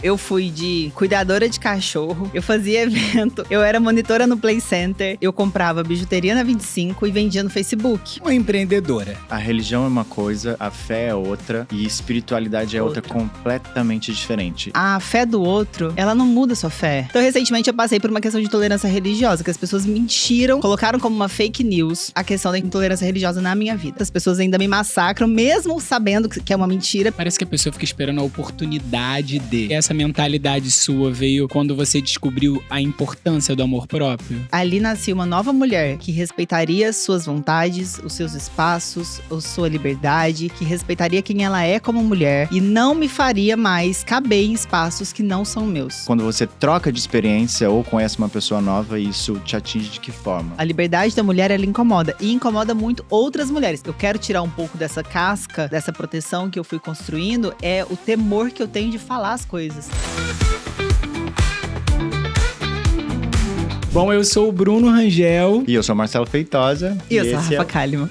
Eu fui de cuidadora de cachorro, eu fazia evento, eu era monitora no Play Center, eu comprava bijuteria na 25 e vendia no Facebook. Uma empreendedora. A religião é uma coisa, a fé é outra e espiritualidade é outra completamente diferente. A fé do outro, ela não muda a sua fé. Então, recentemente eu passei por uma questão de intolerância religiosa, que as pessoas mentiram, colocaram como uma fake news a questão da intolerância religiosa na minha vida. As pessoas ainda me massacram, mesmo sabendo que é uma mentira. Parece que a pessoa fica esperando a oportunidade de... Essa mentalidade sua veio quando você descobriu a importância do amor próprio? Ali nascia uma nova mulher que respeitaria suas vontades, os seus espaços, a sua liberdade, que respeitaria quem ela é como mulher e não me faria mais caber em espaços que não são meus. Quando você troca de experiência ou conhece uma pessoa nova, isso te atinge de que forma? A liberdade da mulher, ela incomoda. E incomoda muito outras mulheres. Eu quero tirar um pouco dessa casca, dessa proteção que eu fui construindo, é o temor que eu tenho de falar as coisas. Bom, eu sou o Bruno Rangel. E eu sou Marcelo Feitosa. E eu sou a Rafa Kalimann.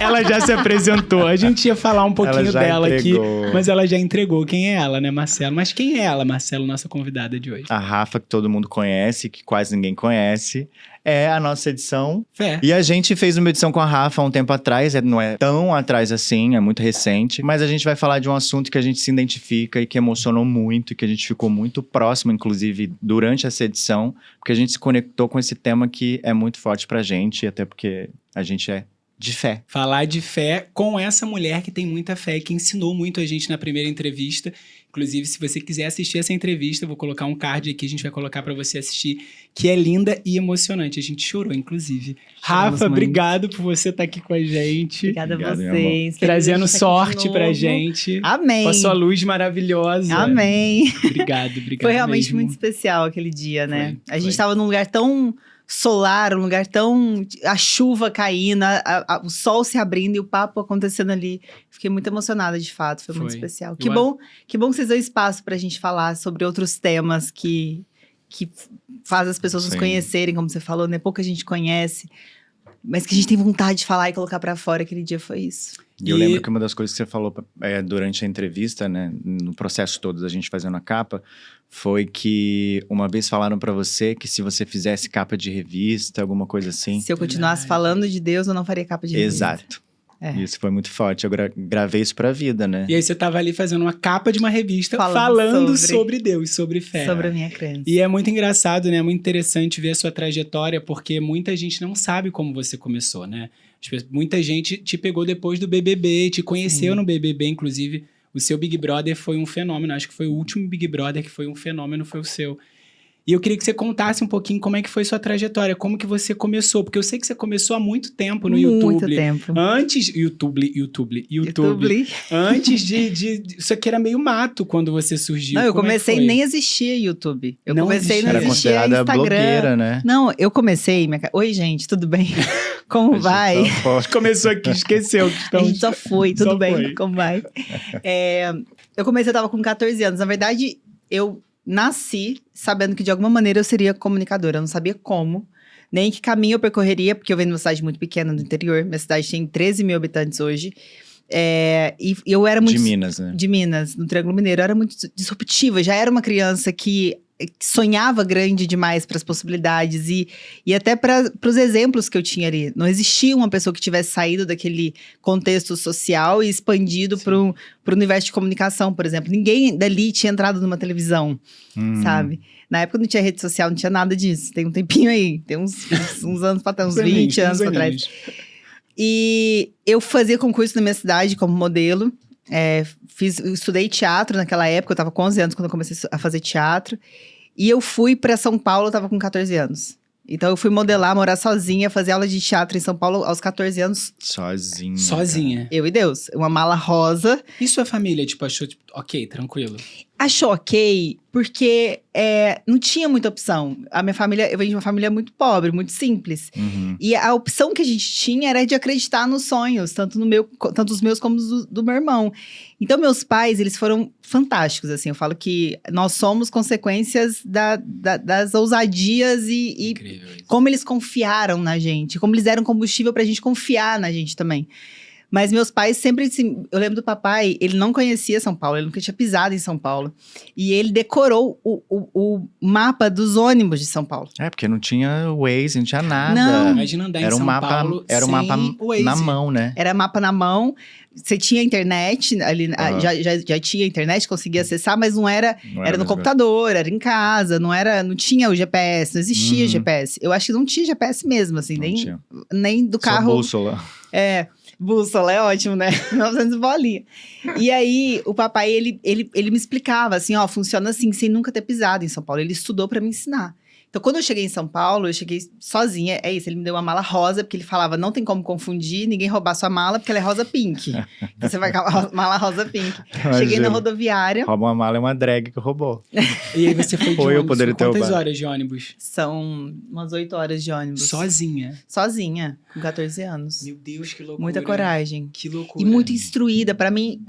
Ela já se apresentou. A gente ia falar um pouquinho dela entregou. aqui, mas ela já entregou. Quem é ela, né, Marcelo? Mas quem é ela, Marcelo, nossa convidada de hoje? A Rafa, que todo mundo conhece, que quase ninguém conhece, é a nossa edição. Fé. E a gente fez uma edição com a Rafa há um tempo atrás, não é tão atrás assim, é muito recente. Mas a gente vai falar de um assunto que a gente se identifica e que emocionou muito, e que a gente ficou muito próximo, inclusive, durante essa edição, porque a gente se conectou com esse tema que é muito forte pra gente, até porque a gente é de fé. Falar de fé com essa mulher que tem muita fé, que ensinou muito a gente na primeira entrevista. Inclusive, se você quiser assistir essa entrevista, eu vou colocar um card aqui, a gente vai colocar pra você assistir, que é linda e emocionante. A gente chorou, inclusive. Rafa, obrigado por você estar aqui com a gente. Obrigada a vocês. Trazendo sorte pra gente. Amém. Com a sua luz maravilhosa. Amém. Obrigado. Foi realmente mesmo. muito especial aquele dia, né? Foi. A gente tava num lugar tão solar, um lugar tão... A chuva caindo, o sol se abrindo e o papo acontecendo ali. Fiquei muito emocionada, de fato. Foi muito especial. Que bom que vocês dão espaço pra gente falar sobre outros temas que faz as pessoas nos conhecerem, como você falou, né? Pouca gente conhece, mas que a gente tem vontade de falar e colocar pra fora. Aquele dia foi isso. E eu lembro que uma das coisas que você falou durante a entrevista, né, no processo todo da gente fazendo a capa, foi que uma vez falaram pra você que se você fizesse capa de revista, alguma coisa assim... Se eu continuasse falando de Deus, eu não faria capa de revista. Exato. Isso foi muito forte. Eu gravei isso pra vida, né? E aí você tava ali fazendo uma capa de uma revista falando sobre Deus, sobre fé. Sobre a minha crença. E é muito engraçado, né? É muito interessante ver a sua trajetória, porque muita gente não sabe como você começou, né? Muita gente te pegou depois do BBB, te conheceu no BBB, inclusive. O seu Big Brother foi um fenômeno. Acho que foi o último Big Brother que foi um fenômeno, foi o seu. E eu queria que você contasse um pouquinho como é que foi sua trajetória, como que você começou. Porque eu sei que você começou há muito tempo no YouTube. Muito tempo. Antes... YouTube. Antes de... Isso aqui era meio mato quando você surgiu. Não, eu comecei nem existia YouTube. Eu comecei não era existia considerada Instagram. blogueira, né? Não, eu comecei... Oi, gente, tudo bem? Como vai? Começou aqui, esqueceu. A gente só foi, tudo bem? Como vai? Eu comecei, eu tava com 14 anos. Na verdade, eu... nasci sabendo que de alguma maneira eu seria comunicadora. Eu não sabia como, nem que caminho eu percorreria, porque eu venho de uma cidade muito pequena do interior. Minha cidade tem 13 mil habitantes hoje. E eu era muito... De Minas, né? De Minas, no Triângulo Mineiro. Eu era muito disruptiva. Já era uma criança que sonhava grande demais para as possibilidades e até para os exemplos que eu tinha ali. Não existia uma pessoa que tivesse saído daquele contexto social e expandido para o universo de comunicação, por exemplo. Ninguém dali tinha entrado numa televisão, sabe? Na época não tinha rede social, não tinha nada disso. Tem um tempinho aí, tem uns anos para trás, uns 20 anos para trás. E eu fazia concurso na minha cidade como modelo. Estudei teatro naquela época, eu tava com 11 anos quando eu comecei a fazer teatro. E eu fui pra São Paulo, eu tava com 14 anos. Então eu fui modelar, morar sozinha, fazer aula de teatro em São Paulo aos 14 anos. Sozinha. Cara. Eu e Deus. Uma mala rosa. E sua família, achou, ok, tranquilo? Achou ok, porque não tinha muita opção. A minha família, eu venho de uma família muito pobre, muito simples. E a opção que a gente tinha era de acreditar nos sonhos, tanto os meus como do meu irmão. Então, meus pais, eles foram fantásticos, assim. Eu falo que nós somos consequências das ousadias e como eles confiaram na gente. Como eles deram combustível pra gente confiar na gente também. Mas meus pais sempre, assim, eu lembro do papai, ele não conhecia São Paulo, ele nunca tinha pisado em São Paulo. E ele decorou o mapa dos ônibus de São Paulo. Porque não tinha Waze, não tinha nada. Não. Imagina andar em Era um São mapa, Paulo era um sem mapa o Waze. na mão, né? Era mapa na mão, você tinha internet, ali, Aham. já tinha internet, conseguia acessar, mas não era, Não era no mesmo. computador, era em casa, não tinha o GPS, não existia Uhum. GPS. Eu acho que não tinha GPS mesmo, assim, Não tinha. nem do Só carro. bússola. Bússola é ótimo, né? 900 bolinha. E aí, o papai, ele me explicava assim, ó, funciona assim, sem nunca ter pisado em São Paulo. Ele estudou pra me ensinar. Então, quando eu cheguei em São Paulo, eu cheguei sozinha. É isso, ele me deu uma mala rosa, porque ele falava, não tem como confundir, ninguém roubar sua mala, porque ela é rosa pink. Então, você vai com a mala rosa pink. Cheguei na rodoviária, Rouba uma mala é uma drag que roubou. E aí você foi de Ou eu ônibus. poderia ter Quantas roubado. horas de ônibus? são umas 8 horas de ônibus. Sozinha. Sozinha, com 14 anos. Meu Deus, que loucura. Muita coragem. Que loucura. E muito instruída. Pra mim,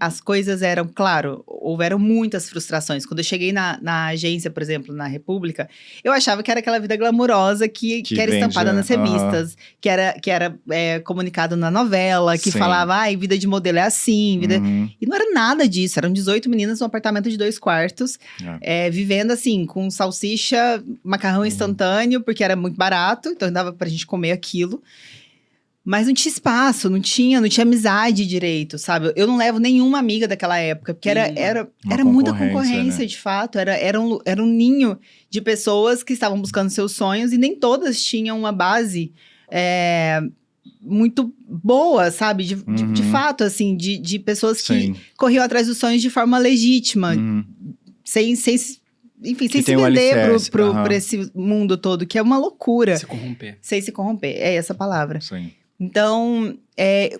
as coisas eram, claro, houveram muitas frustrações. Quando eu cheguei na agência, por exemplo, na República, eu achava que era aquela vida glamurosa que era vende, estampada nas aham. revistas, que era comunicado na novela, que Sim. falava, ai, vida de modelo é assim, vida... Uhum. E não era nada disso, eram 18 meninas num apartamento de 2 quartos, vivendo assim, com salsicha, macarrão instantâneo, porque era muito barato, então dava pra gente comer aquilo. Mas não tinha espaço, não tinha amizade direito, sabe? Eu não levo nenhuma amiga daquela época, porque era Uma muita concorrência, concorrência, né? de fato. Era um ninho de pessoas que estavam buscando seus sonhos e nem todas tinham uma base muito boa, sabe? De fato, assim, de pessoas que Sim. corriam atrás dos sonhos de forma legítima, Uhum. sem se Que tem o vender alicerce, por aham. esse mundo todo, que é uma loucura. Se corromper. Sem se corromper, é essa a palavra. Sim. Então,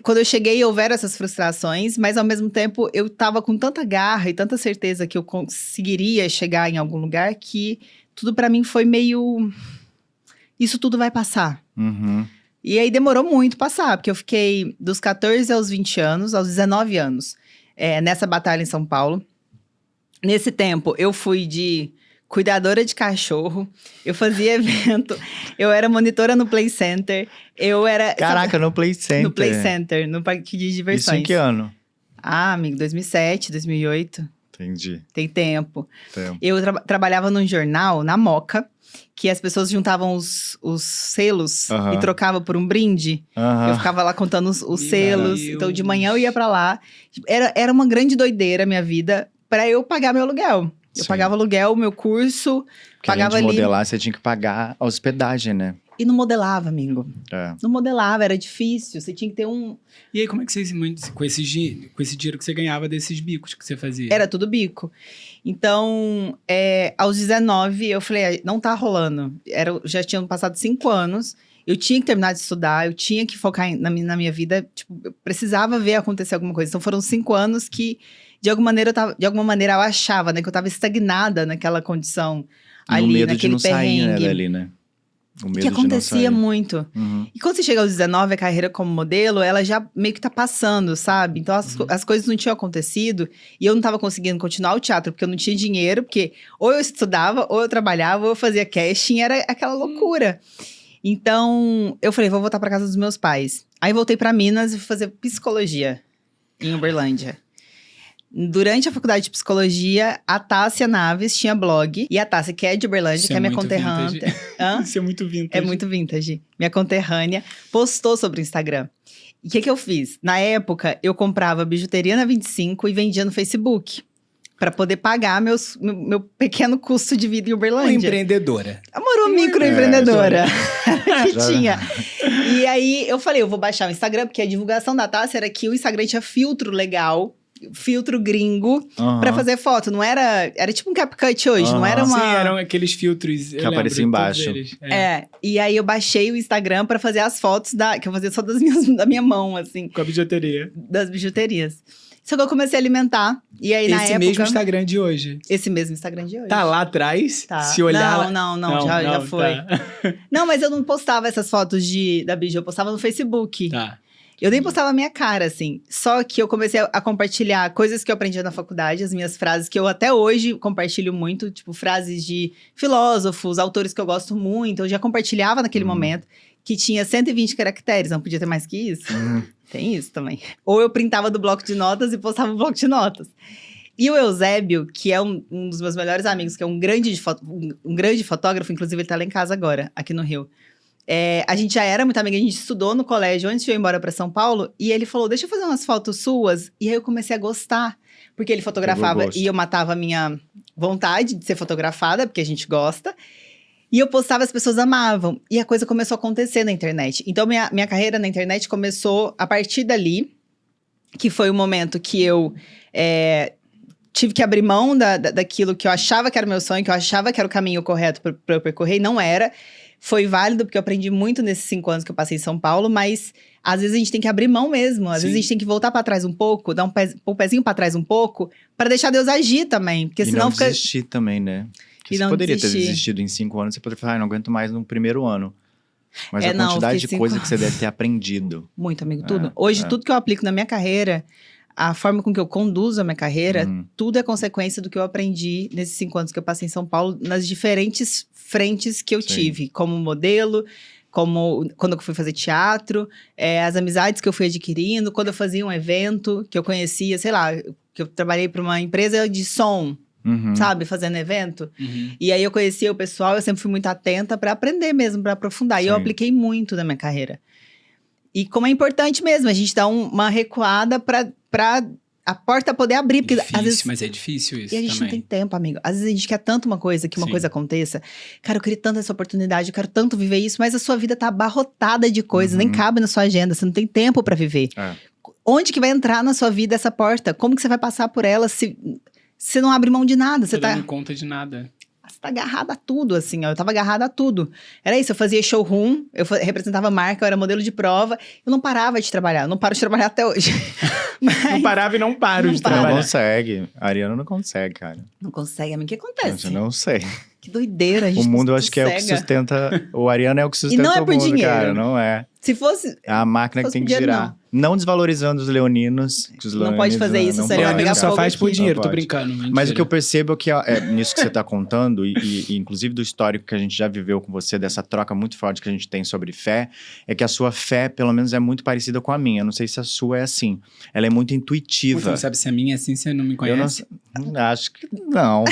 quando eu cheguei, houveram essas frustrações, mas ao mesmo tempo eu tava com tanta garra e tanta certeza que eu conseguiria chegar em algum lugar que tudo pra mim foi meio. Isso tudo vai passar. Uhum. E aí demorou muito passar, porque eu fiquei dos 14 aos 20 anos, aos 19 anos, nessa batalha em São Paulo. Nesse tempo, eu fui de cuidadora de cachorro, eu fazia evento, eu era monitora no Play Center, eu era... Caraca, no Play Center. No Play Center, no parque de diversões. Isso em que ano? Ah, amigo, 2007, 2008, Entendi. tem tempo. Tempo. Eu trabalhava num jornal, na Moca, que as pessoas juntavam os selos Aham. e trocavam por um brinde. Eu Aham. ficava lá contando os Meu selos. Deus. Então, de manhã eu ia pra lá. Era uma grande doideira a minha vida pra eu pagar meu aluguel. Eu Sim. pagava aluguel, meu curso, Porque além pagava de ali. modelar, você tinha que pagar a hospedagem, né? E não modelava, amigo. É. Não modelava, era difícil. Você tinha que ter um... E aí, como é que você com esse dinheiro que você ganhava desses bicos que você fazia? Era tudo bico. Então, aos 19, eu falei, não tá rolando. Já tinham passado 5 anos, eu tinha que terminar de estudar, eu tinha que focar na minha vida, tipo, eu precisava ver acontecer alguma coisa. Então, foram 5 anos que, de alguma maneira, eu achava, né, que eu tava estagnada naquela condição E ali, o medo de naquele não sair, né, perrengue. dali, né? O medo Que de não acontecia sair. muito. Uhum. E quando você chega aos 19, a carreira como modelo, ela já meio que tá passando, sabe? Então, as coisas não tinham acontecido. E eu não tava conseguindo continuar o teatro, porque eu não tinha dinheiro. Porque ou eu estudava, ou eu trabalhava, ou eu fazia casting. Era aquela loucura. Então, eu falei, vou voltar pra casa dos meus pais. Aí, voltei pra Minas e fui fazer psicologia em Uberlândia. Durante a faculdade de psicologia, a Tássia Naves tinha blog. E a Tássia, que é de Uberlândia, Isso que é é minha muito conterrânea. vintage. Hã? Isso é muito vintage. É muito vintage. Minha conterrânea postou sobre o Instagram. E o que eu fiz? Na época, eu comprava bijuteria na 25 e vendia no Facebook. Pra poder pagar meu pequeno custo de vida em Uma Uberlândia. empreendedora. Amor, microempreendedora. que Já- tinha. E aí, eu falei, eu vou baixar o Instagram, porque a divulgação da Tássia era que o Instagram tinha filtro legal, filtro gringo, Aham. pra fazer foto. Não era... Era tipo um CapCut hoje, não Aham. era uma... Sim, eram aqueles filtros. Que aparecia embaixo. E aí eu baixei o Instagram pra fazer as fotos que eu fazia só da minha mão, assim, Com a bijuteria. das bijuterias. Só que eu comecei a alimentar. E aí, na Esse época... mesmo Instagram de hoje. Esse mesmo Instagram de hoje. Tá lá atrás, Tá. se olhar... Não, já foi. Tá. Não, mas eu não postava essas fotos da biju, eu postava no Facebook. Tá. Eu nem postava a minha cara, assim. Só que eu comecei a compartilhar coisas que eu aprendi na faculdade, as minhas frases, que eu até hoje compartilho muito, tipo, frases de filósofos, autores que eu gosto muito. Eu já compartilhava naquele momento. que tinha 120 caracteres, não podia ter mais que isso. Uhum. Tem isso também. Ou eu printava do bloco de notas e postava no bloco de notas. E o Eusébio, que é um dos meus melhores amigos, que é um grande fotógrafo, inclusive ele tá lá em casa agora, aqui no Rio. A gente já era muito amiga, a gente estudou no colégio antes de eu ir embora pra São Paulo. E ele falou, deixa eu fazer umas fotos suas. E aí eu comecei a gostar. Porque ele fotografava e eu matava a minha vontade de ser fotografada, porque a gente gosta. E eu postava, as pessoas amavam. E a coisa começou a acontecer na internet. Então, minha carreira na internet começou a partir dali, que foi o momento que eu tive que abrir mão daquilo que eu achava que era o meu sonho, que eu achava que era o caminho correto para eu percorrer, e não era. Foi válido, porque eu aprendi muito nesses 5 anos que eu passei em São Paulo, mas às vezes a gente tem que abrir mão mesmo. Às vezes a gente tem que voltar para trás um pouco, dar um pezinho para trás um pouco, para deixar Deus agir também. Porque senão não fica. Desistir também, né? E Você não poderia desistir. ter desistido em 5 anos, você poderia falar, não aguento mais no primeiro ano. Mas a Não, quantidade de fiquei 5 coisa que você deve ter aprendido. Muito, amigo, tudo. Hoje, tudo que eu aplico na minha carreira, a forma com que eu conduzo a minha carreira, tudo é consequência do que eu aprendi nesses 5 anos que eu passei em São Paulo, nas diferentes frentes que eu tive, como modelo, como quando eu fui fazer teatro, as amizades que eu fui adquirindo, quando eu fazia um evento que eu conhecia, sei lá, que eu trabalhei para uma empresa de som, sabe, fazendo evento. E aí eu conhecia o pessoal, eu sempre fui muito atenta para aprender mesmo, para aprofundar. E eu apliquei muito na minha carreira. E como é importante mesmo, a gente dá uma recuada pra a porta poder abrir. Porque Difícil, às vezes, mas é difícil isso e a gente também. não tem tempo, amigo. Às vezes a gente quer tanto uma coisa, que uma Sim. coisa aconteça. Cara, eu queria tanto essa oportunidade, eu quero tanto viver isso, mas a sua vida tá abarrotada de coisas, nem cabe na sua agenda, você não tem tempo pra viver. Onde que vai entrar na sua vida essa porta? Como que você vai passar por ela se você não abre mão de nada? Você Tô dando conta de nada. Você tá agarrada a tudo, assim, ó. Eu tava agarrada a tudo. Era isso, eu fazia showroom, eu representava marca, eu era modelo de prova. Eu não parava de trabalhar, eu não paro de trabalhar até hoje. Não parava e não paro Não de para. Não trabalhar. consegue. A Ariana não consegue, cara. Não consegue, amigo. O que acontece? Eu não sei. Que doideira, a gente O mundo, eu não acho que é o que sossega. sustenta. O Ariana é o que sustenta não é o por mundo, dinheiro. cara. Não é. Se fosse... É a máquina que Fosse tem por que dinheiro, girar. Não desvalorizando os leoninos. Que os Não pode leoninos, fazer isso, não sério, pode, Leonino pegar só fogo faz por aqui. dinheiro, Não tô pode. brincando. Mentira. Mas o que eu percebo é que nisso que você tá contando, e inclusive do histórico que a gente já viveu com você, dessa troca muito forte que a gente tem sobre fé, é que a sua fé, pelo menos, é muito parecida com a minha. Eu não sei se a sua é assim. Ela é muito Você intuitiva. não sabe se a minha é assim, você não me Eu não, conhece? acho que não.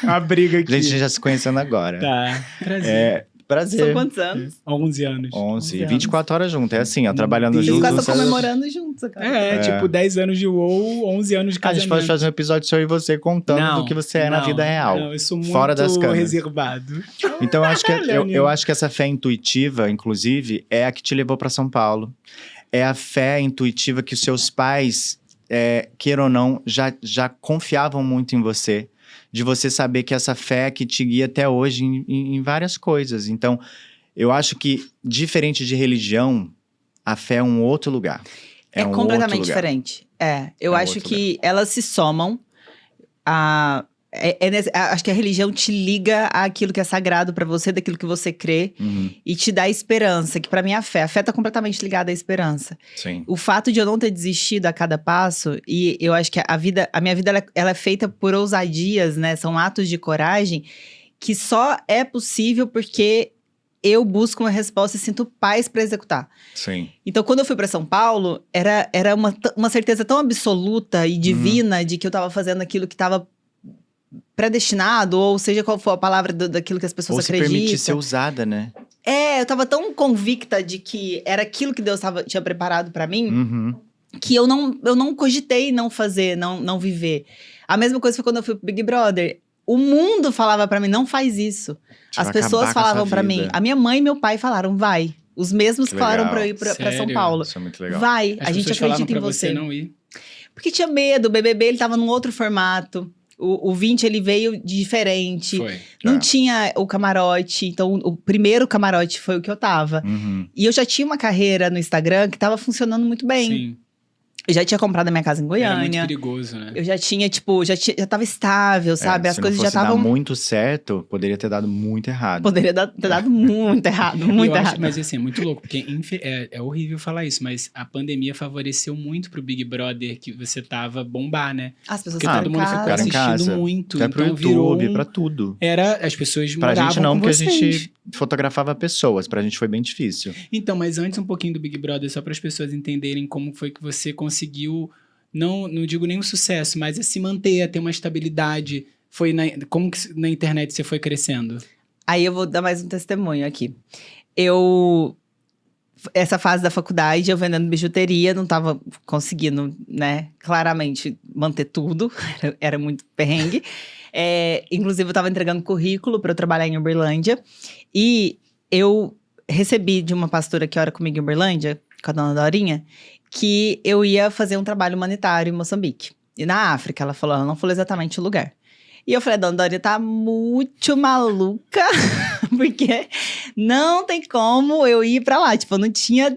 A briga aqui. A gente já se conhecendo agora. Tá, prazer. Prazer. São quantos anos? 11 anos. 11, anos. 24 horas juntos. É assim, ó, trabalhando Deus. Vocês juntos. quase estão você- comemorando juntos, cara. Tipo, 10 anos de WoW, 11 anos de A casamento. gente pode fazer um episódio só eu e você contando do que você é na vida real. Não, eu sou muito fora das câmeras. reservado. Então, eu acho, que, Leonino. eu acho que essa fé intuitiva, inclusive, é a que te levou para São Paulo. É a fé intuitiva que os seus pais, queira ou não, já confiavam muito em você. De você saber que essa fé que te guia até hoje em várias coisas. Então, eu acho que, diferente de religião, a fé é um outro lugar. É um completamente outro lugar. diferente. Eu É acho outro que elas se somam. Acho que a religião te liga àquilo que é sagrado pra você, daquilo que você crê, e te dá esperança, que pra mim é a fé tá completamente ligada à esperança. Sim. O fato de eu não ter desistido a cada passo, e eu acho que a minha vida ela é feita por ousadias, né? São atos de coragem que só é possível porque eu busco uma resposta e sinto paz pra executar. Sim. Então, quando eu fui pra São Paulo, era uma certeza tão absoluta e divina de que eu tava fazendo aquilo que tava predestinado, ou seja qual for a palavra daquilo que as pessoas Ou se acreditam. permitir ser usada, né? Eu tava tão convicta de que era aquilo que Deus tinha preparado pra mim, que eu não cogitei não fazer, não viver. A mesma coisa foi quando eu fui pro Big Brother. O mundo falava pra mim, não faz isso. Você As vai pessoas acabar com a falavam sua pra vida. mim. A minha mãe e meu pai falaram, vai. Os mesmos Que falaram legal. pra eu ir pra São Sério? Paulo. Isso é muito legal. Vai, As a gente pessoas falavam acredita em pra você. não ir. Porque tinha medo, o BBB ele tava num outro formato. O 20 ele veio diferente. Foi. Não tinha o camarote, então o primeiro camarote foi o que eu tava. E eu já tinha uma carreira no Instagram que tava funcionando muito bem. Sim. Eu já tinha comprado a minha casa em Era muito Goiânia. perigoso, né? Eu já tinha, tipo, já tava estável, sabe? As se coisas não já fosse dar estavam. muito certo, poderia ter dado muito errado. Poderia ter dado muito errado, E muito eu acho- errado. mas assim, é muito louco, porque é horrível falar isso, mas a pandemia favoreceu muito pro Big Brother que você tava bombar, né? As pessoas Porque ficaram todo em mundo ficou casa. Ficaram em assistindo casa. muito. Até pro Então virou YouTube, pra tudo. as pessoas Pra moravam gente não, com porque vocês. a gente fotografava pessoas. Pra gente foi bem difícil. Então, mas antes um pouquinho do Big Brother, só para as pessoas entenderem como foi que você conseguiu, não digo nem um sucesso, mas a se manter, a ter uma estabilidade. Como que na internet você foi crescendo? Aí eu vou dar mais um testemunho aqui. Essa fase da faculdade, eu vendendo bijuteria, não tava conseguindo, né, claramente manter tudo. Era muito perrengue. Inclusive, eu tava entregando currículo para eu trabalhar em Uberlândia. E eu recebi de uma pastora que ora comigo em Uberlândia, com a dona Dorinha, que eu ia fazer um trabalho humanitário em Moçambique. E na África, ela não falou exatamente o lugar. E eu falei, a dona Dorinha tá muito maluca, porque não tem como eu ir pra lá. Tipo, eu não tinha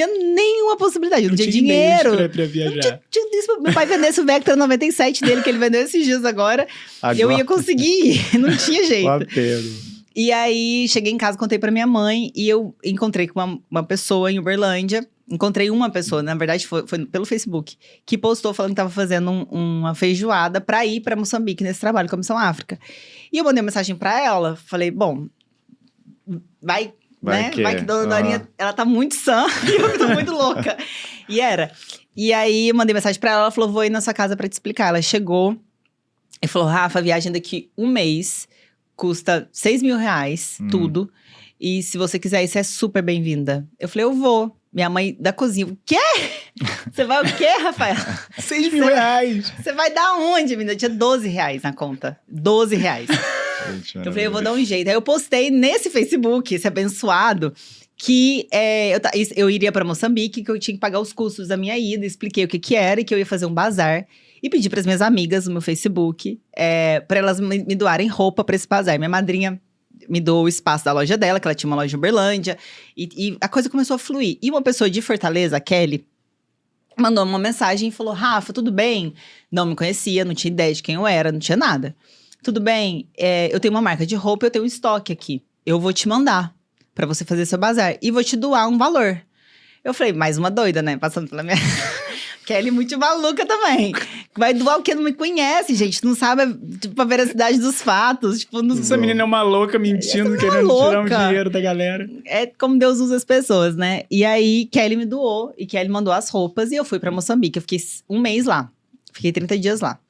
nenhuma possibilidade, eu não tinha dinheiro. Pra viajar. Meu pai vendesse o Vectra 97 dele, que ele vendeu esses dias agora. Eu ia conseguir ir, não tinha jeito. O apelo. E aí, cheguei em casa, contei pra minha mãe. E eu encontrei com uma pessoa em Uberlândia. Encontrei uma pessoa, na verdade foi pelo Facebook, que postou falando que tava fazendo uma feijoada pra ir pra Moçambique nesse trabalho com a Missão África. E eu mandei uma mensagem pra ela, falei, bom, vai que Dona Dorinha, ela tá muito sã e eu tô muito louca. E aí, eu mandei mensagem pra ela falou, vou ir na sua casa pra te explicar. Ela chegou e falou, Rafa, a viagem daqui um mês custa 6 mil reais, tudo. E se você quiser ir, você é super bem-vinda. Eu falei, eu vou. Minha mãe da cozinha, o quê? Você vai o quê, Rafael? 6 mil reais! Você vai dar onde, menina? Tinha 12 reais na conta. 12 reais. Eu falei, eu vou dar um jeito. Aí eu postei nesse Facebook, esse abençoado, que eu iria pra Moçambique, que eu tinha que pagar os custos da minha ida. Expliquei o que era e que eu ia fazer um bazar. E pedi pras minhas amigas no meu Facebook, pra elas me doarem roupa pra esse bazar. Minha madrinha me doou o espaço da loja dela, que ela tinha uma loja em Uberlândia. E a coisa começou a fluir. E uma pessoa de Fortaleza, a Kelly, mandou uma mensagem e falou, Rafa, tudo bem? Não me conhecia, não tinha ideia de quem eu era, não tinha nada. Tudo bem, eu tenho uma marca de roupa, eu tenho um estoque aqui. Eu vou te mandar pra você fazer seu bazar. E vou te doar um valor. Eu falei, mais uma doida, né? Passando pela minha... Kelly muito maluca também. Vai doar o que não me conhece, gente. Não sabe, tipo, a veracidade dos fatos. Tipo, não... Essa menina é uma louca mentindo, querendo tirar um dinheiro da galera. É como Deus usa as pessoas, né? E aí, Kelly me doou. E Kelly mandou as roupas. E eu fui pra Moçambique. Eu fiquei um mês lá. Fiquei 30 dias lá.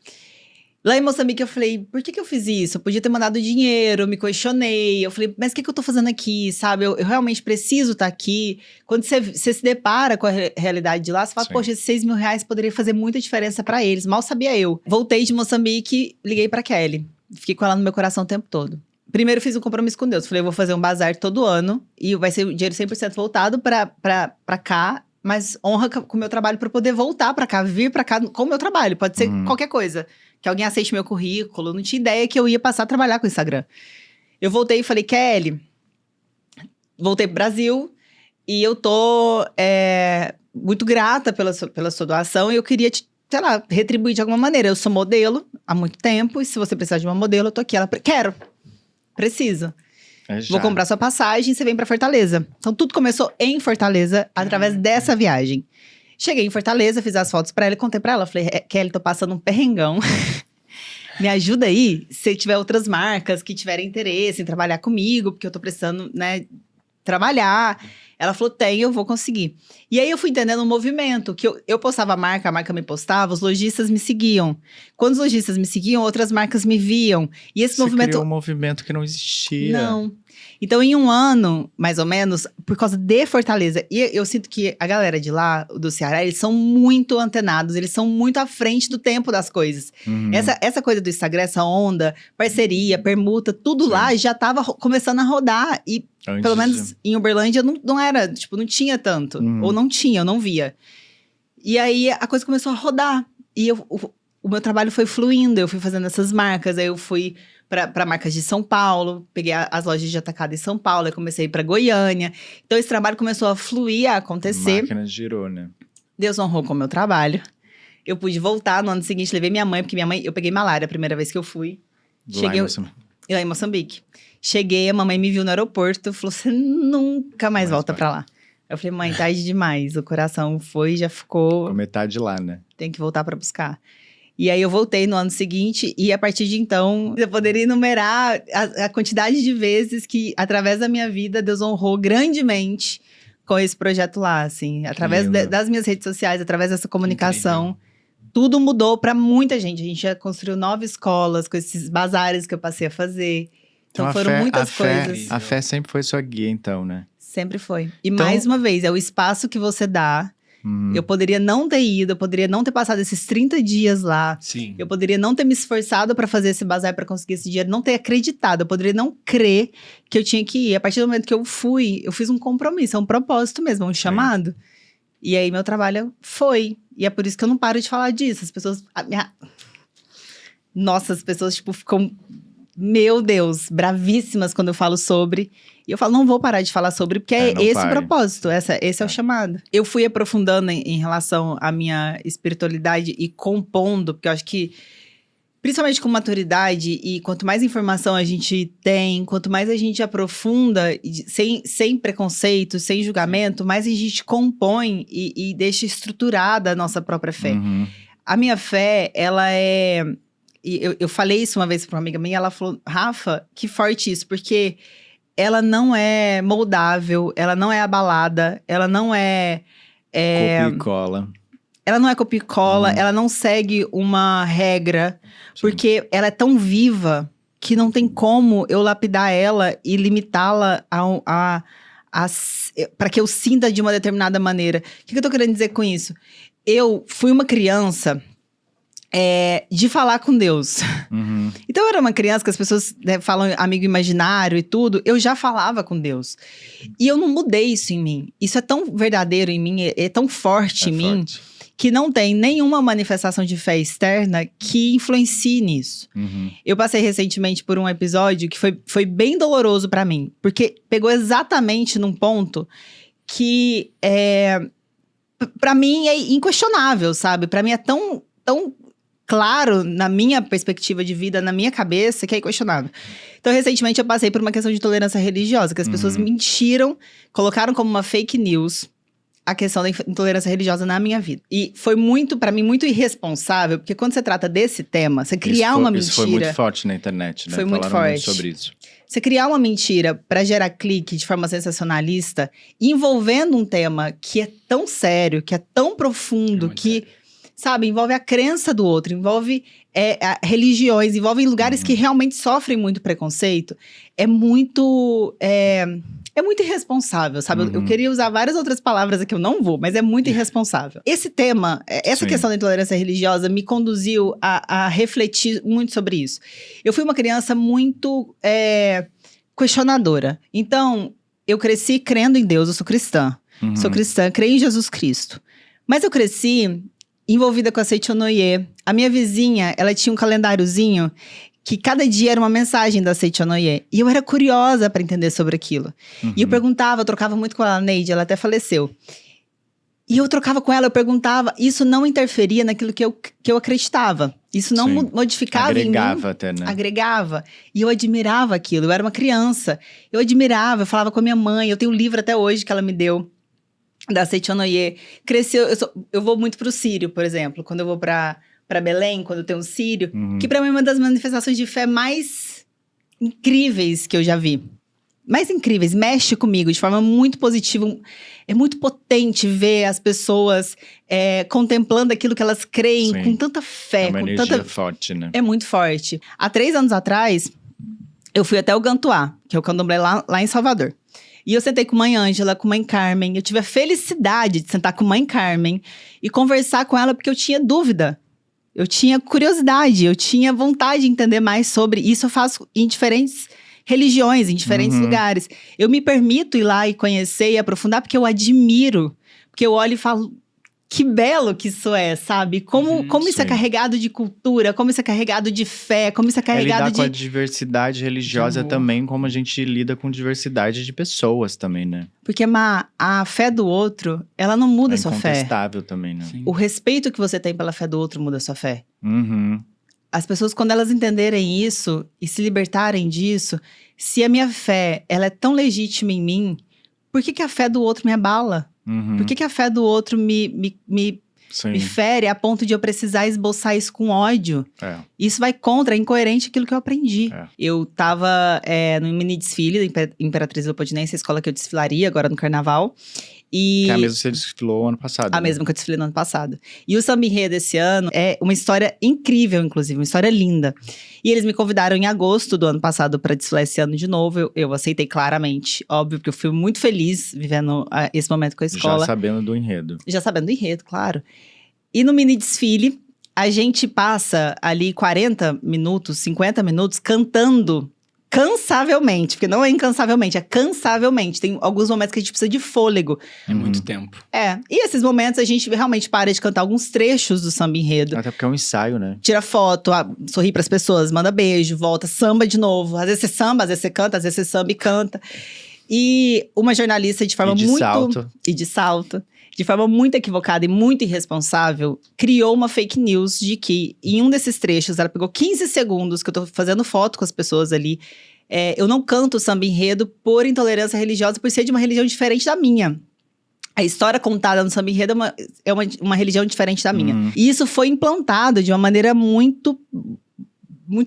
Lá em Moçambique, eu falei, por que eu fiz isso? Eu podia ter mandado dinheiro, eu me questionei. Eu falei, mas o que eu tô fazendo aqui, sabe? Eu realmente preciso estar aqui. Quando você se depara com a realidade de lá, você fala, Sim. poxa, esses 6 mil reais poderia fazer muita diferença pra eles. Mal sabia eu. Voltei de Moçambique, liguei pra Kelly. Fiquei com ela no meu coração o tempo todo. Primeiro, fiz um compromisso com Deus. Falei, eu vou fazer um bazar todo ano. E vai ser o dinheiro 100% voltado pra cá. Mas honra com o meu trabalho pra poder voltar pra cá, vir pra cá com o meu trabalho. Pode ser qualquer coisa. Que alguém aceite meu currículo. Eu não tinha ideia que eu ia passar a trabalhar com o Instagram. Eu voltei e falei, Kelly, voltei pro Brasil e eu tô muito grata pela sua doação e eu queria te, sei lá, retribuir de alguma maneira. Eu sou modelo há muito tempo e se você precisar de uma modelo, eu tô aqui. Ela, quero, preciso. Vou comprar sua passagem e você vem pra Fortaleza. Então, tudo começou em Fortaleza, através dessa viagem. Cheguei em Fortaleza, fiz as fotos pra ela e contei pra ela. Falei, Kelly, tô passando um perrengão. Me ajuda aí, se tiver outras marcas que tiverem interesse em trabalhar comigo, porque eu tô precisando, né, trabalhar. Ela falou, eu vou conseguir. E aí eu fui entendendo um movimento, que eu postava a marca me postava, os lojistas me seguiam. Quando os lojistas me seguiam, outras marcas me viam. E esse movimento... criou um movimento que não existia. Não. Então, em um ano, mais ou menos, por causa de Fortaleza, e eu sinto que a galera de lá, do Ceará, eles são muito antenados, eles são muito à frente do tempo das coisas. Essa coisa do Instagram, essa onda, parceria, permuta, tudo lá já tava começando a rodar. E, pelo menos em Uberlândia, não era, tipo, não tinha tanto. Ou não tinha, eu não via. E aí, a coisa começou a rodar. E o meu trabalho foi fluindo, eu fui fazendo essas marcas, aí eu fui... para marcas de São Paulo, peguei as lojas de atacado em São Paulo, aí comecei a ir para Goiânia. Então, esse trabalho começou a fluir, a acontecer. A máquina girou, né? Deus honrou com o meu trabalho. Eu pude voltar no ano seguinte, levei minha mãe, porque eu peguei malária a primeira vez que eu fui. Lá em Moçambique. Cheguei, a mamãe me viu no aeroporto, falou, você nunca mais volta pra lá. Eu falei, mãe, tarde demais, o coração já ficou... Com metade lá, né? Tem que voltar pra buscar. E aí eu voltei no ano seguinte, e a partir de então, eu poderia enumerar a quantidade de vezes que, através da minha vida, Deus honrou grandemente com esse projeto lá, assim. Através das minhas redes sociais, através dessa comunicação. Tudo mudou pra muita gente. A gente já construiu 9 escolas com esses bazares que eu passei a fazer. Então foram muitas coisas. A fé sempre foi sua guia, então, né? Sempre foi. E mais uma vez, é o espaço que você dá. Eu poderia não ter ido, eu poderia não ter passado esses 30 dias lá. Sim. Eu poderia não ter me esforçado pra fazer esse bazar, pra conseguir esse dinheiro, não ter acreditado. Eu poderia não crer que eu tinha que ir. A partir do momento que eu fui, eu fiz um compromisso, é um propósito mesmo, um chamado. E aí meu trabalho foi. E é por isso que eu não paro de falar disso. As pessoas... Nossa, as pessoas, tipo, ficam... Meu Deus, bravíssimas quando eu falo sobre. E eu falo, não vou parar de falar sobre, porque é esse o propósito, esse é o chamado. Eu fui aprofundando em relação à minha espiritualidade e compondo, porque eu acho que, principalmente com maturidade, e quanto mais informação a gente tem, quanto mais a gente aprofunda, sem preconceito, sem julgamento, mais a gente compõe e deixa estruturada a nossa própria fé. A minha fé, ela é... E eu falei isso uma vez para uma amiga minha, ela falou, Rafa, que forte isso, porque ela não é moldável, ela não é abalada, ela não é... Copia e cola. Ela não é copia e cola, ela não segue uma regra, porque ela é tão viva que não tem como eu lapidar ela e limitá-la para que eu sinta de uma determinada maneira. O que eu tô querendo dizer com isso? Eu fui uma criança... de falar com Deus. Então eu era uma criança que as pessoas falam amigo imaginário e tudo, eu já falava com Deus. E eu não mudei isso em mim. Isso é tão verdadeiro em mim, é tão forte em mim, que não tem nenhuma manifestação de fé externa que influencie nisso. Eu passei recentemente por um episódio que foi bem doloroso pra mim, porque pegou exatamente num ponto que pra mim é inquestionável, sabe? Pra mim é tão claro, na minha perspectiva de vida, na minha cabeça, que é inquestionável. Então, recentemente, eu passei por uma questão de intolerância religiosa, que as pessoas mentiram, colocaram como uma fake news a questão da intolerância religiosa na minha vida. E foi pra mim, muito irresponsável, porque quando você trata desse tema, você criar uma mentira... Isso foi muito forte na internet, né? Foi muito Falaram forte. muito sobre isso. Você criar uma mentira pra gerar clique de forma sensacionalista, envolvendo um tema que é tão sério, que é tão profundo, que... Sabe, envolve a crença do outro, envolve religiões, envolve lugares que realmente sofrem muito preconceito. É muito irresponsável, sabe? Eu queria usar várias outras palavras aqui, eu não vou, mas é muito irresponsável. Esse tema, essa questão da intolerância religiosa me conduziu a refletir muito sobre isso. Eu fui uma criança muito questionadora. Então, eu cresci crendo em Deus, eu sou cristã. Sou cristã, creio em Jesus Cristo. Mas eu cresci... envolvida com a Seichonoye. A minha vizinha, ela tinha um calendáriozinho que cada dia era uma mensagem da Seichonoye. E eu era curiosa para entender sobre aquilo. E eu perguntava, eu trocava muito com ela, a Neide, ela até faleceu. E eu trocava com ela, eu perguntava, isso não interferia naquilo que eu acreditava. Isso não modificava em mim. Agregava até, né? Agregava. E eu admirava aquilo, eu era uma criança. Eu admirava, eu falava com a minha mãe, eu tenho um livro até hoje que ela me deu. Da Seichonoye. Cresceu, eu vou muito pro Sírio, por exemplo. Quando eu vou pra Belém, quando eu tenho um Sírio. Que pra mim é uma das manifestações de fé mais incríveis que eu já vi. Mais incríveis, mexe comigo de forma muito positiva. É muito potente ver as pessoas contemplando aquilo que elas creem com tanta fé. É uma energia forte, né? É muito forte. Há 3 anos atrás, eu fui até o Gantuá, que é o candomblé lá em Salvador. E eu sentei com mãe Ângela, com mãe Carmen. Eu tive a felicidade de sentar com mãe Carmen e conversar com ela porque eu tinha dúvida. Eu tinha curiosidade, eu tinha vontade de entender mais sobre isso. Eu faço em diferentes religiões, em diferentes lugares. Eu me permito ir lá e conhecer e aprofundar porque eu admiro. Porque eu olho e falo, que belo que isso é, sabe? Como isso é sim. carregado de cultura, como isso é carregado de fé, como isso é É carregado lidar com a de... diversidade religiosa amor. também, como a gente lida com diversidade de pessoas também, né? Porque, a fé do outro, ela não muda É a sua fé. incontestável também, né? Sim. O respeito que você tem pela fé do outro muda a sua fé. Uhum. As pessoas, quando elas entenderem isso e se libertarem disso, se a minha fé, ela é tão legítima em mim, por que a fé do outro me abala? Uhum. Por que a fé do outro me Sim. fere a ponto de eu precisar esboçar isso com ódio? É. Isso vai contra, é incoerente aquilo que eu aprendi. É. Eu tava no mini desfile da Imperatriz Leopoldinense, a escola que eu desfilaria agora no carnaval. E Que é a mesma que você desfilou ano passado. a né? mesma que eu desfilei no ano passado. E o Samba Enredo desse ano é uma história incrível, inclusive, uma história linda. E eles me convidaram em agosto do ano passado para desfilar esse ano de novo. Eu aceitei claramente, óbvio, porque eu fui muito feliz vivendo esse momento com a escola. Já sabendo do enredo. Já sabendo do enredo, claro. E no mini desfile, a gente passa ali 40 minutos, 50 minutos cantando cansavelmente. Porque não é incansavelmente, é cansavelmente. Tem alguns momentos que a gente precisa de fôlego. É muito tempo. E esses momentos a gente realmente para de cantar alguns trechos do samba enredo. Até porque é um ensaio, né? Tira foto, sorri pras pessoas, manda beijo, volta, samba de novo. Às vezes você samba, às vezes você canta, às vezes você samba e canta. E uma jornalista de forma E de muito... salto. E de salto. De forma muito equivocada e muito irresponsável, criou uma fake news de que, em um desses trechos, ela pegou 15 segundos, que eu tô fazendo foto com as pessoas ali. Eu não canto samba enredo por intolerância religiosa, por ser de uma religião diferente da minha. A história contada no samba enredo é uma religião diferente da minha. E isso foi implantado de uma maneira muito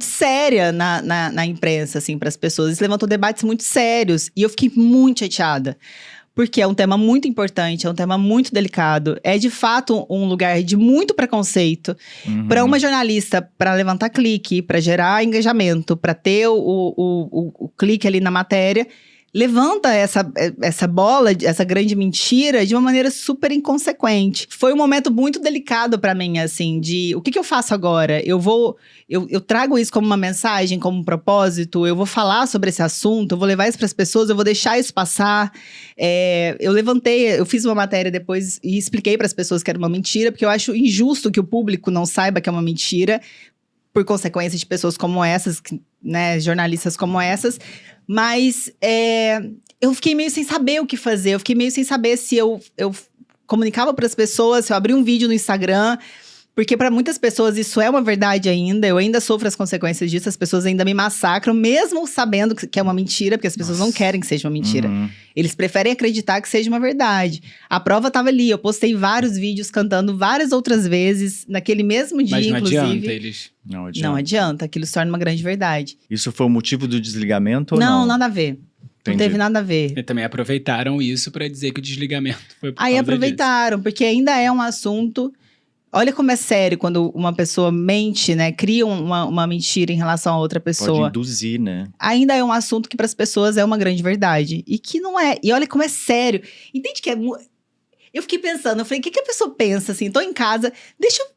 séria na imprensa, assim, para as pessoas. Isso levantou debates muito sérios. E eu fiquei muito chateada. Porque é um tema muito importante, é um tema muito delicado. É, de fato, um lugar de muito preconceito. Para uma jornalista, para levantar clique, para gerar engajamento, para ter o clique ali na matéria, levanta essa bola, essa grande mentira de uma maneira super inconsequente. Foi um momento muito delicado para mim, assim, de o que eu faço agora? Eu trago isso como uma mensagem, como um propósito, eu vou falar sobre esse assunto, eu vou levar isso para as pessoas, eu vou deixar isso passar. Eu fiz uma matéria depois e expliquei para as pessoas que era uma mentira, porque eu acho injusto que o público não saiba que é uma mentira, por consequência de pessoas como essas, né, jornalistas como essas. Mas eu fiquei meio sem saber o que fazer. Eu fiquei meio sem saber se eu comunicava para as pessoas, se eu abria um vídeo no Instagram. Porque para muitas pessoas isso é uma verdade ainda. Eu ainda sofro as consequências disso. As pessoas ainda me massacram, mesmo sabendo que é uma mentira. Porque as pessoas não querem que seja uma mentira. Eles preferem acreditar que seja uma verdade. A prova estava ali. Eu postei vários vídeos cantando várias outras vezes. Naquele mesmo dia, Mas não inclusive. adianta eles... Não adianta. Aquilo se torna uma grande verdade. Isso foi o motivo do desligamento ou Não, não? nada a ver. Não Entendi. teve nada a ver. E também aproveitaram isso pra dizer que o desligamento foi por Aí causa aproveitaram, porque ainda é um assunto... Olha como é sério quando uma pessoa mente, né? Cria uma mentira em relação a outra Pode pessoa. induzir, né? Ainda é um assunto que para as pessoas é uma grande verdade. E que não é. E olha como é sério. Entende que é... Eu fiquei pensando, eu falei, o que a pessoa pensa assim? Tô em casa, deixa eu...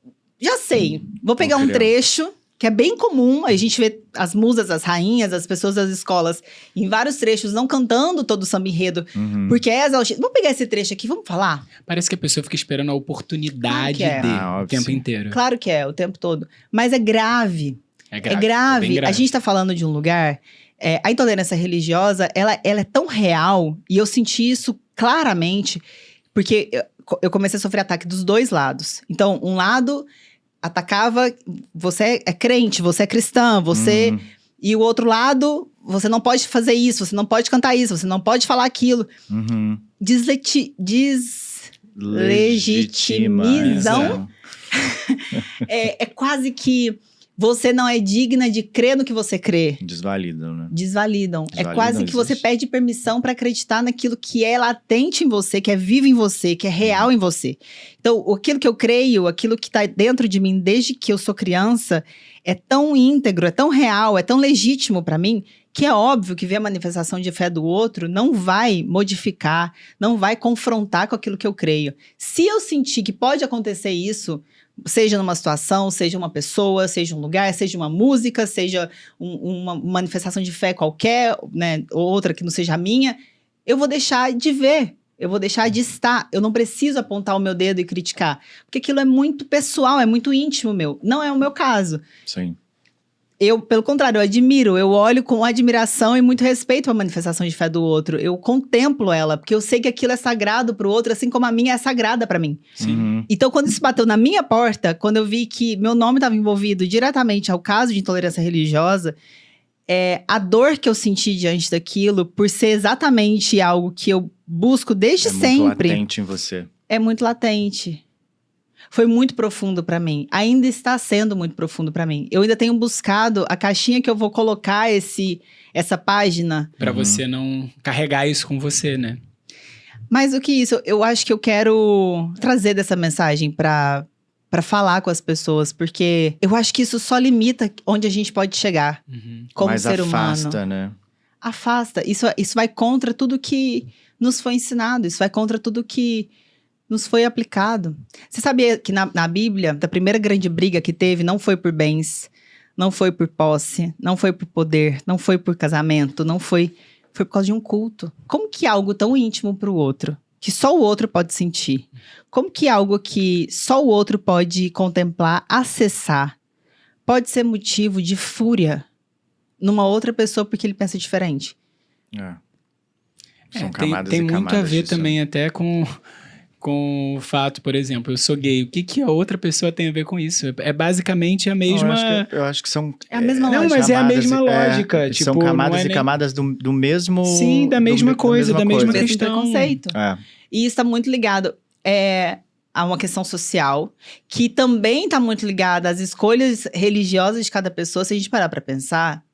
Já sei, vou pegar um trecho... que é bem comum, a gente vê as musas, as rainhas, as pessoas das escolas em vários trechos não cantando todo o samba enredo, porque é exaustivo. Vamos pegar esse trecho aqui, vamos falar? Parece que a pessoa fica esperando a oportunidade Claro que é. o óbvio, tempo sim. inteiro. Claro que é, o tempo todo. Mas é grave. É É bem grave. grave. A gente tá falando de um lugar... a intolerância religiosa, ela é tão real, e eu senti isso claramente, porque eu comecei a sofrer ataque dos dois lados. Então, um lado... atacava, você é crente, você é cristã, você... E o outro lado, você não pode fazer isso, você não pode cantar isso, você não pode falar aquilo. Deslegitimizam. É quase que você não é digna de crer no que você crê. Desvalidam, né? Desvalidam. É Desvalidam, quase que você existe. pede permissão para acreditar naquilo que é latente em você, que é vivo em você, que é real em você. Então, aquilo que eu creio, aquilo que está dentro de mim desde que eu sou criança, é tão íntegro, é tão real, é tão legítimo para mim, que é óbvio que ver a manifestação de fé do outro não vai modificar, não vai confrontar com aquilo que eu creio. Se eu sentir que pode acontecer isso, seja numa situação, seja uma pessoa, seja um lugar, seja uma música, seja uma manifestação de fé qualquer, né, ou outra que não seja a minha, eu vou deixar de ver. Eu vou deixar de estar. Eu não preciso apontar o meu dedo e criticar. Porque aquilo é muito pessoal, é muito íntimo meu. Não é o meu caso. Sim. Eu, pelo contrário, eu admiro, eu olho com admiração e muito respeito para a manifestação de fé do outro. Eu contemplo ela, porque eu sei que aquilo é sagrado para o outro, assim como a minha é sagrada para mim. Sim. Uhum. Então, quando isso bateu na minha porta, quando eu vi que meu nome estava envolvido diretamente ao caso de intolerância religiosa, a dor que eu senti diante daquilo, por ser exatamente algo que eu busco desde sempre, muito latente em você. é muito latente. Foi muito profundo pra mim. Ainda está sendo muito profundo pra mim. Eu ainda tenho buscado a caixinha que eu vou colocar essa página. Pra você não carregar isso com você, né? Mais do que isso, eu acho que eu quero trazer dessa mensagem pra falar com as pessoas, porque eu acho que isso só limita onde a gente pode chegar como Mas ser afasta, humano. né? Afasta. Isso vai contra tudo que nos foi ensinado. Isso vai contra tudo que nos foi aplicado. Você sabia que na Bíblia, a primeira grande briga que teve não foi por bens, não foi por posse, não foi por poder, não foi por casamento, foi por causa de um culto. Como que algo tão íntimo para o outro, que só o outro pode sentir, como que algo que só o outro pode contemplar, acessar, pode ser motivo de fúria numa outra pessoa porque ele pensa diferente? São camadas tem e muito camadas a ver disso. também até com o fato, por exemplo, eu sou gay. O que a outra pessoa tem a ver com isso? É basicamente a mesma... Eu acho que são... É a mesma Não, lógica. mas é a camadas mesma e- lógica. Tipo, são camadas não é e nem- camadas do mesmo... Sim, da mesma coisa, da mesma O mesmo questão. preconceito. É. E isso está muito ligado a uma questão social, que também está muito ligada às escolhas religiosas de cada pessoa. Se a gente parar para pensar,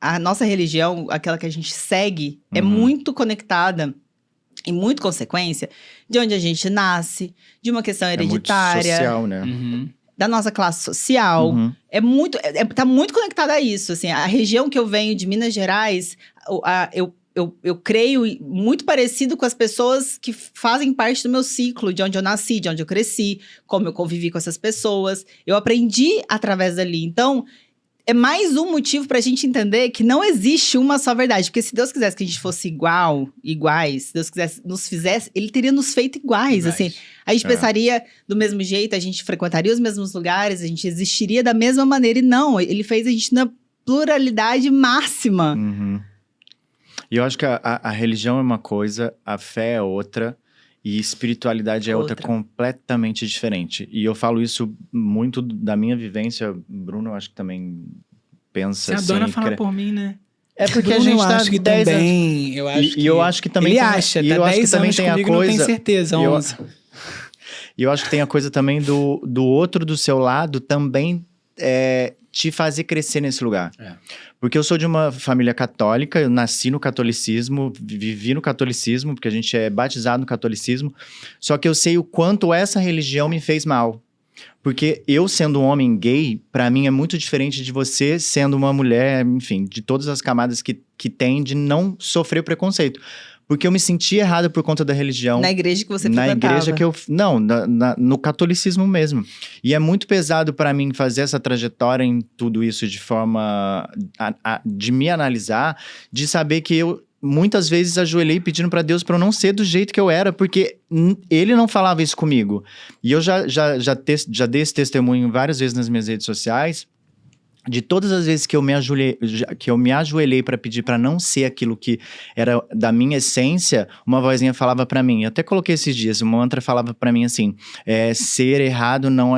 a nossa religião, aquela que a gente segue, é Uhum. muito conectada, em muito consequência, de onde a gente nasce, de uma questão É muito hereditária, social, né? Uhum. da nossa classe social. Uhum. Tá muito conectada a isso, assim. A região que eu venho de Minas Gerais, eu creio muito parecido com as pessoas que fazem parte do meu ciclo, de onde eu nasci, de onde eu cresci, como eu convivi com essas pessoas. Eu aprendi através dali. Então, é mais um motivo pra gente entender que não existe uma só verdade. Porque se Deus quisesse que a gente fosse iguais, se Deus quisesse nos fizesse, Ele teria nos feito iguais, assim. A gente pensaria do mesmo jeito, a gente frequentaria os mesmos lugares, a gente existiria da mesma maneira. E não, Ele fez a gente na pluralidade máxima. Uhum. E eu acho que a religião é uma coisa, a fé é outra, e espiritualidade é outra completamente diferente. E eu falo isso muito da minha vivência, Bruno, eu acho que também pensa assim. Você adora falar por mim, né? É porque Bruno, a gente eu tá acho que 10 anos. também... Eu acho E eu acho que também Ele tem, acha, e tá eu acho que 10 também anos tem a comigo, não coisa, tem certeza, e eu- 11. E eu acho que tem a coisa também do outro do seu lado também te fazer crescer nesse lugar. É. Porque eu sou de uma família católica, eu nasci no catolicismo, vivi no catolicismo, porque a gente é batizado no catolicismo, só que eu sei o quanto essa religião me fez mal. Porque eu sendo um homem gay, pra mim é muito diferente de você sendo uma mulher, enfim, de todas as camadas que tem de não sofrer preconceito. Porque eu me senti errado por conta da religião. Na igreja que você Na frequentava. igreja que eu... Não, no catolicismo mesmo. E é muito pesado pra mim fazer essa trajetória em tudo isso de forma... de me analisar, de saber que eu muitas vezes ajoelhei pedindo pra Deus pra eu não ser do jeito que eu era, porque Ele não falava isso comigo. E eu já dei esse testemunho várias vezes nas minhas redes sociais, de todas as vezes que eu me ajoelhei para pedir para não ser aquilo que era da minha essência, uma vozinha falava para mim. Eu até coloquei esses dias, uma mantra falava para mim assim: ser errado não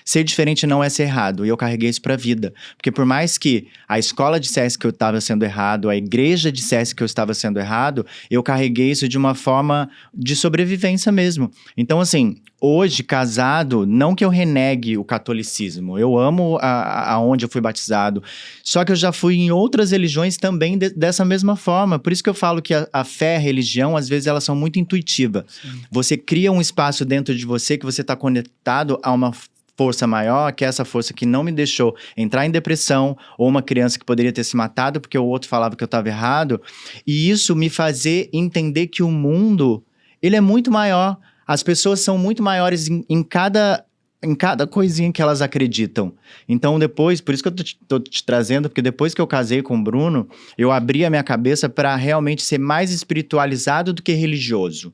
ser diferente não é ser errado. E eu carreguei isso pra vida. Porque por mais que a escola dissesse que eu estava sendo errado, a igreja dissesse que eu estava sendo errado, eu carreguei isso de uma forma de sobrevivência mesmo. Então, assim, hoje, casado, não que eu renegue o catolicismo. Eu amo aonde eu fui batizado. Só que eu já fui em outras religiões também dessa mesma forma. Por isso que eu falo que a fé, a religião, às vezes elas são muito intuitivas. Você cria um espaço dentro de você que você está conectado a uma força maior, que é essa força que não me deixou entrar em depressão, ou uma criança que poderia ter se matado porque o outro falava que eu estava errado. E isso me fazer entender que o mundo, ele é muito maior. As pessoas são muito maiores em cada em cada coisinha que elas acreditam. Então depois, por isso que eu tô te trazendo, porque depois que eu casei com o Bruno, eu abri a minha cabeça para realmente ser mais espiritualizado do que religioso.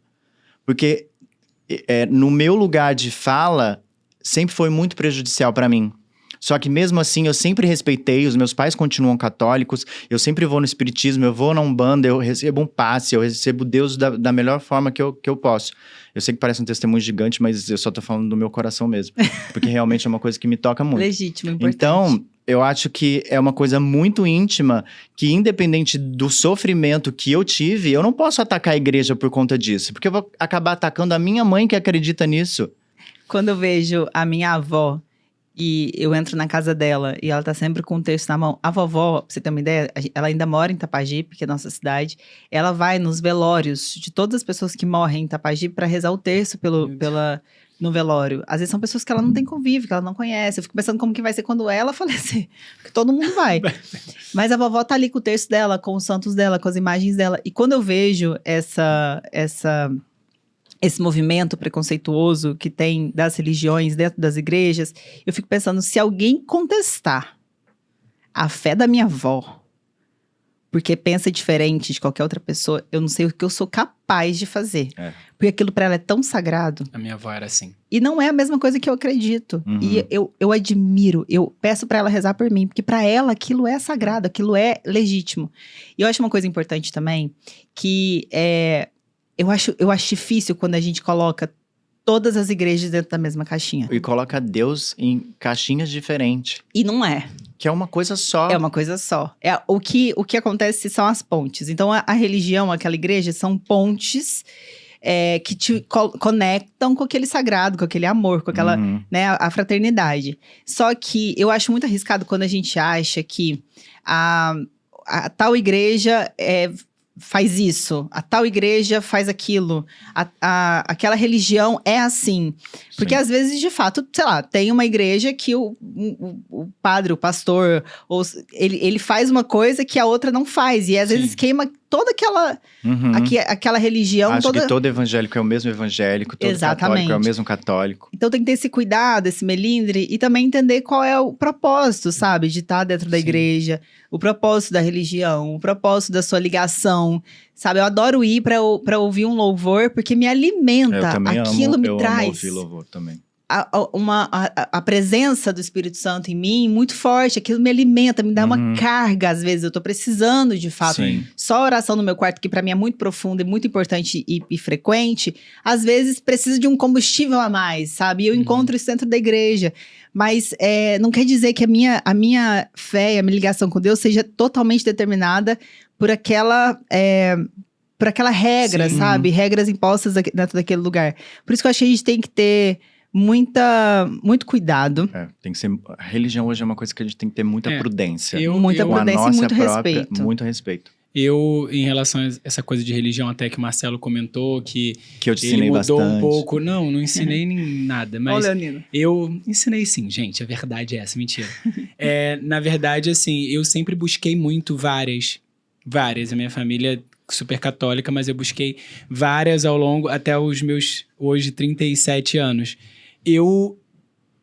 Porque no meu lugar de fala, sempre foi muito prejudicial para mim. Só que mesmo assim, eu sempre respeitei, os meus pais continuam católicos, eu sempre vou no espiritismo, eu vou na Umbanda, eu recebo um passe, eu recebo Deus da melhor forma que eu posso. Eu sei que parece um testemunho gigante, mas eu só tô falando do meu coração mesmo. Porque realmente é uma coisa que me toca muito. Legítimo, importante. Então, eu acho que é uma coisa muito íntima, que independente do sofrimento que eu tive, eu não posso atacar a igreja por conta disso. Porque eu vou acabar atacando a minha mãe que acredita nisso. Quando eu vejo a minha avó, e eu entro na casa dela e ela tá sempre com o texto na mão. A vovó, pra você ter uma ideia, ela ainda mora em Itapajipe, que é a nossa cidade. Ela vai nos velórios de todas as pessoas que morrem em Itapajipe pra rezar o terço no velório. Às vezes são pessoas que ela não tem convívio, que ela não conhece. Eu fico pensando como que vai ser quando ela falecer. Porque todo mundo vai. Mas a vovó tá ali com o terço dela, com os santos dela, com as imagens dela. E quando eu vejo esse movimento preconceituoso que tem das religiões dentro das igrejas, eu fico pensando, se alguém contestar a fé da minha avó, porque pensa diferente de qualquer outra pessoa, eu não sei o que eu sou capaz de fazer. Porque aquilo pra ela é tão sagrado. A minha avó era assim. E não é a mesma coisa que eu acredito. Uhum. E eu admiro, eu peço pra ela rezar por mim, porque pra ela aquilo é sagrado, aquilo é legítimo. E eu acho uma coisa importante também, que eu acho difícil quando a gente coloca todas as igrejas dentro da mesma caixinha. E coloca Deus em caixinhas diferentes. E não é. Que é uma coisa só. É uma coisa só. O que acontece são as pontes. Então, a religião, aquela igreja, são pontes que te conectam com aquele sagrado, com aquele amor, com aquela, né, a fraternidade. Só que eu acho muito arriscado quando a gente acha que a tal igreja faz isso, a tal igreja faz aquilo, aquela religião é assim. Porque às vezes, de fato, sei lá, tem uma igreja que o padre, o pastor, ele faz uma coisa que a outra não faz. E às vezes queima toda aquela religião. Acho que todo evangélico é o mesmo evangélico, todo católico é o mesmo católico. Então tem que ter esse cuidado, esse melindre, e também entender qual é o propósito, sabe? De estar dentro da igreja, o propósito da religião, o propósito da sua ligação, sabe? Eu adoro ir pra ouvir um louvor, porque me alimenta. Eu também aquilo me amo traz ouvir louvor também. a presença do Espírito Santo em mim muito forte, aquilo me alimenta, me dá uma carga, às vezes eu tô precisando de fato. Sim. Só a oração no meu quarto, que pra mim é muito profunda e muito importante e frequente, às vezes precisa de um combustível a mais, sabe? E eu encontro isso dentro da igreja. Mas não quer dizer que a minha fé e a minha ligação com Deus seja totalmente determinada por aquela regra, sabe? Regras impostas dentro daquele lugar. Por isso que eu acho que a gente tem que ter muito cuidado. Tem que ser. A religião hoje é uma coisa que a gente tem que ter muita prudência. Muita prudência e muito respeito. Muito respeito. Eu, em relação a essa coisa de religião, até que o Marcelo comentou que eu te ele ensinei mudou bastante. um pouco. Não ensinei nem nada, mas Olha, Nino. eu ensinei sim, gente, a verdade é essa, mentira. Na verdade, assim, eu sempre busquei muito várias. A minha família é super católica, mas eu busquei várias ao longo, até os meus, hoje, 37 anos. Eu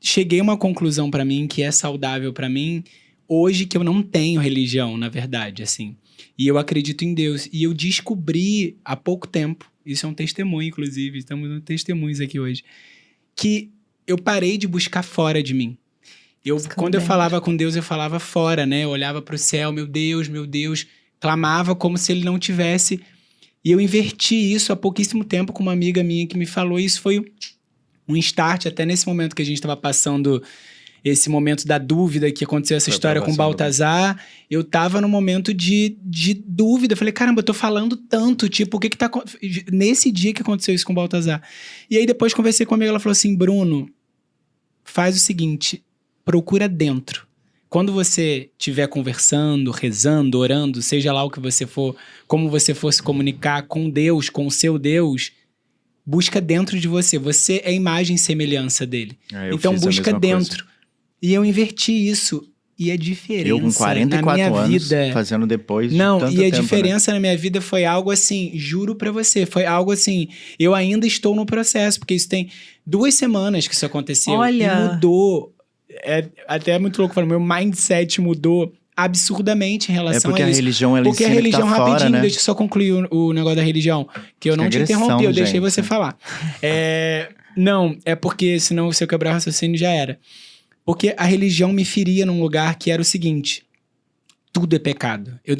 cheguei a uma conclusão pra mim que é saudável pra mim hoje, que eu não tenho religião, na verdade, assim. E eu acredito em Deus. E eu descobri há pouco tempo, isso é um testemunho, inclusive, estamos dando testemunhos aqui hoje, que eu parei de buscar fora de mim. Quando eu falava com Deus, eu falava fora, né? Eu olhava pro céu, meu Deus, clamava como se ele não tivesse. E eu inverti isso há pouquíssimo tempo com uma amiga minha que me falou, e isso foi um start, até nesse momento que a gente estava passando, esse momento da dúvida, que aconteceu essa história com Baltazar, eu tava num momento de dúvida. Falei, caramba, eu tô falando tanto, tipo, o que tá... Nesse dia que aconteceu isso com Baltazar. E aí depois conversei com a amiga, ela falou assim, Bruno, faz o seguinte, procura dentro. Quando você estiver conversando, rezando, orando, seja lá o que você for, como você for se comunicar com Deus, com o seu Deus, busca dentro de você. Você é imagem e semelhança dele. Então busca dentro. Coisa. E eu inverti isso. E a diferença eu com 44 na minha anos, vida... fazendo depois Não, de tanto e a tempo, diferença na minha vida foi algo assim, juro pra você, foi algo assim, eu ainda estou no processo, porque isso tem 2 semanas que isso aconteceu. Olha. E mudou. É até muito louco falar, meu mindset mudou absurdamente em relação porque a a isso. religião, ela Porque a ensina que religião, tá fora, rapidinho, né? deixa eu só concluir o negócio da religião. Que eu não te agressão, interrompi, eu deixei gente. você falar. Não, é porque senão se eu quebrar o raciocínio já era. Porque a religião me feria num lugar que era o seguinte: tudo é pecado. Eu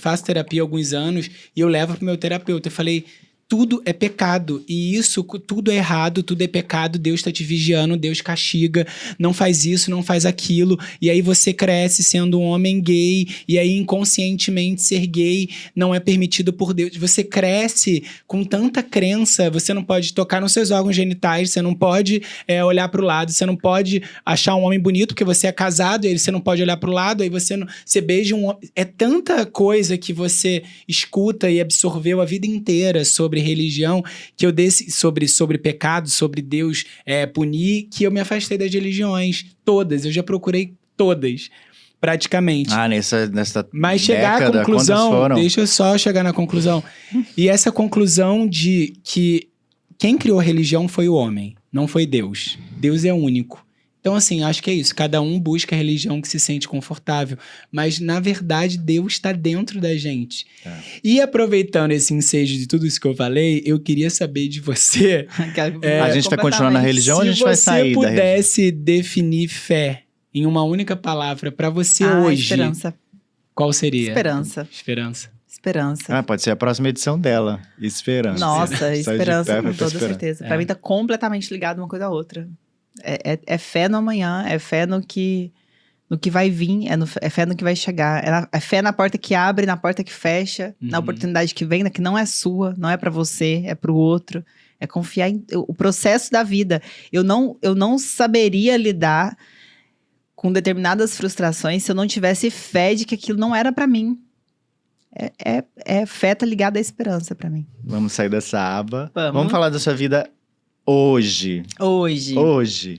faço terapia há alguns anos e eu levo pro meu terapeuta. Eu falei, tudo é pecado. E isso, tudo é errado, tudo é pecado. Deus tá te vigiando, Deus castiga. Não faz isso, não faz aquilo. E aí você cresce sendo um homem gay. E aí inconscientemente ser gay não é permitido por Deus. Você cresce com tanta crença. Você não pode tocar nos seus órgãos genitais. Você não pode olhar pro lado. Você não pode achar um homem bonito porque você é casado. E aí você não pode olhar pro lado. Aí você beija um homem. É tanta coisa que você escuta e absorveu a vida inteira sobre religião, que eu sobre pecado, sobre Deus punir, que eu me afastei das religiões todas. Eu já procurei todas, praticamente. Nessa Mas chegar à década, quantas conclusão, foram? deixa eu só chegar na conclusão. E essa conclusão de que quem criou a religião foi o homem, não foi Deus. Deus é único. Então, assim, acho que é isso. Cada um busca a religião que se sente confortável. Mas, na verdade, Deus está dentro da gente. Tá. E aproveitando esse ensejo de tudo isso que eu falei, eu queria saber de você... A gente vai continuar na religião ou a gente vai sair Se você da religião? pudesse definir fé em uma única palavra para você hoje, Esperança. qual seria? Esperança. Esperança. Esperança. Pode ser a próxima edição dela. Esperança. Nossa, Sai de esperança, pé, com vai pra toda esperança. certeza. Pra mim tá completamente ligado uma coisa à outra. É fé no amanhã, é fé no que vai vir, é fé no que vai chegar. É fé na porta que abre, na porta que fecha, na oportunidade que vem, que não é sua, não é pra você, é pro outro. É confiar em o processo da vida. Eu não saberia lidar com determinadas frustrações se eu não tivesse fé de que aquilo não era pra mim. Fé tá ligada à esperança pra mim. Vamos sair dessa aba. Vamos. Vamos falar da sua vida hoje. Hoje.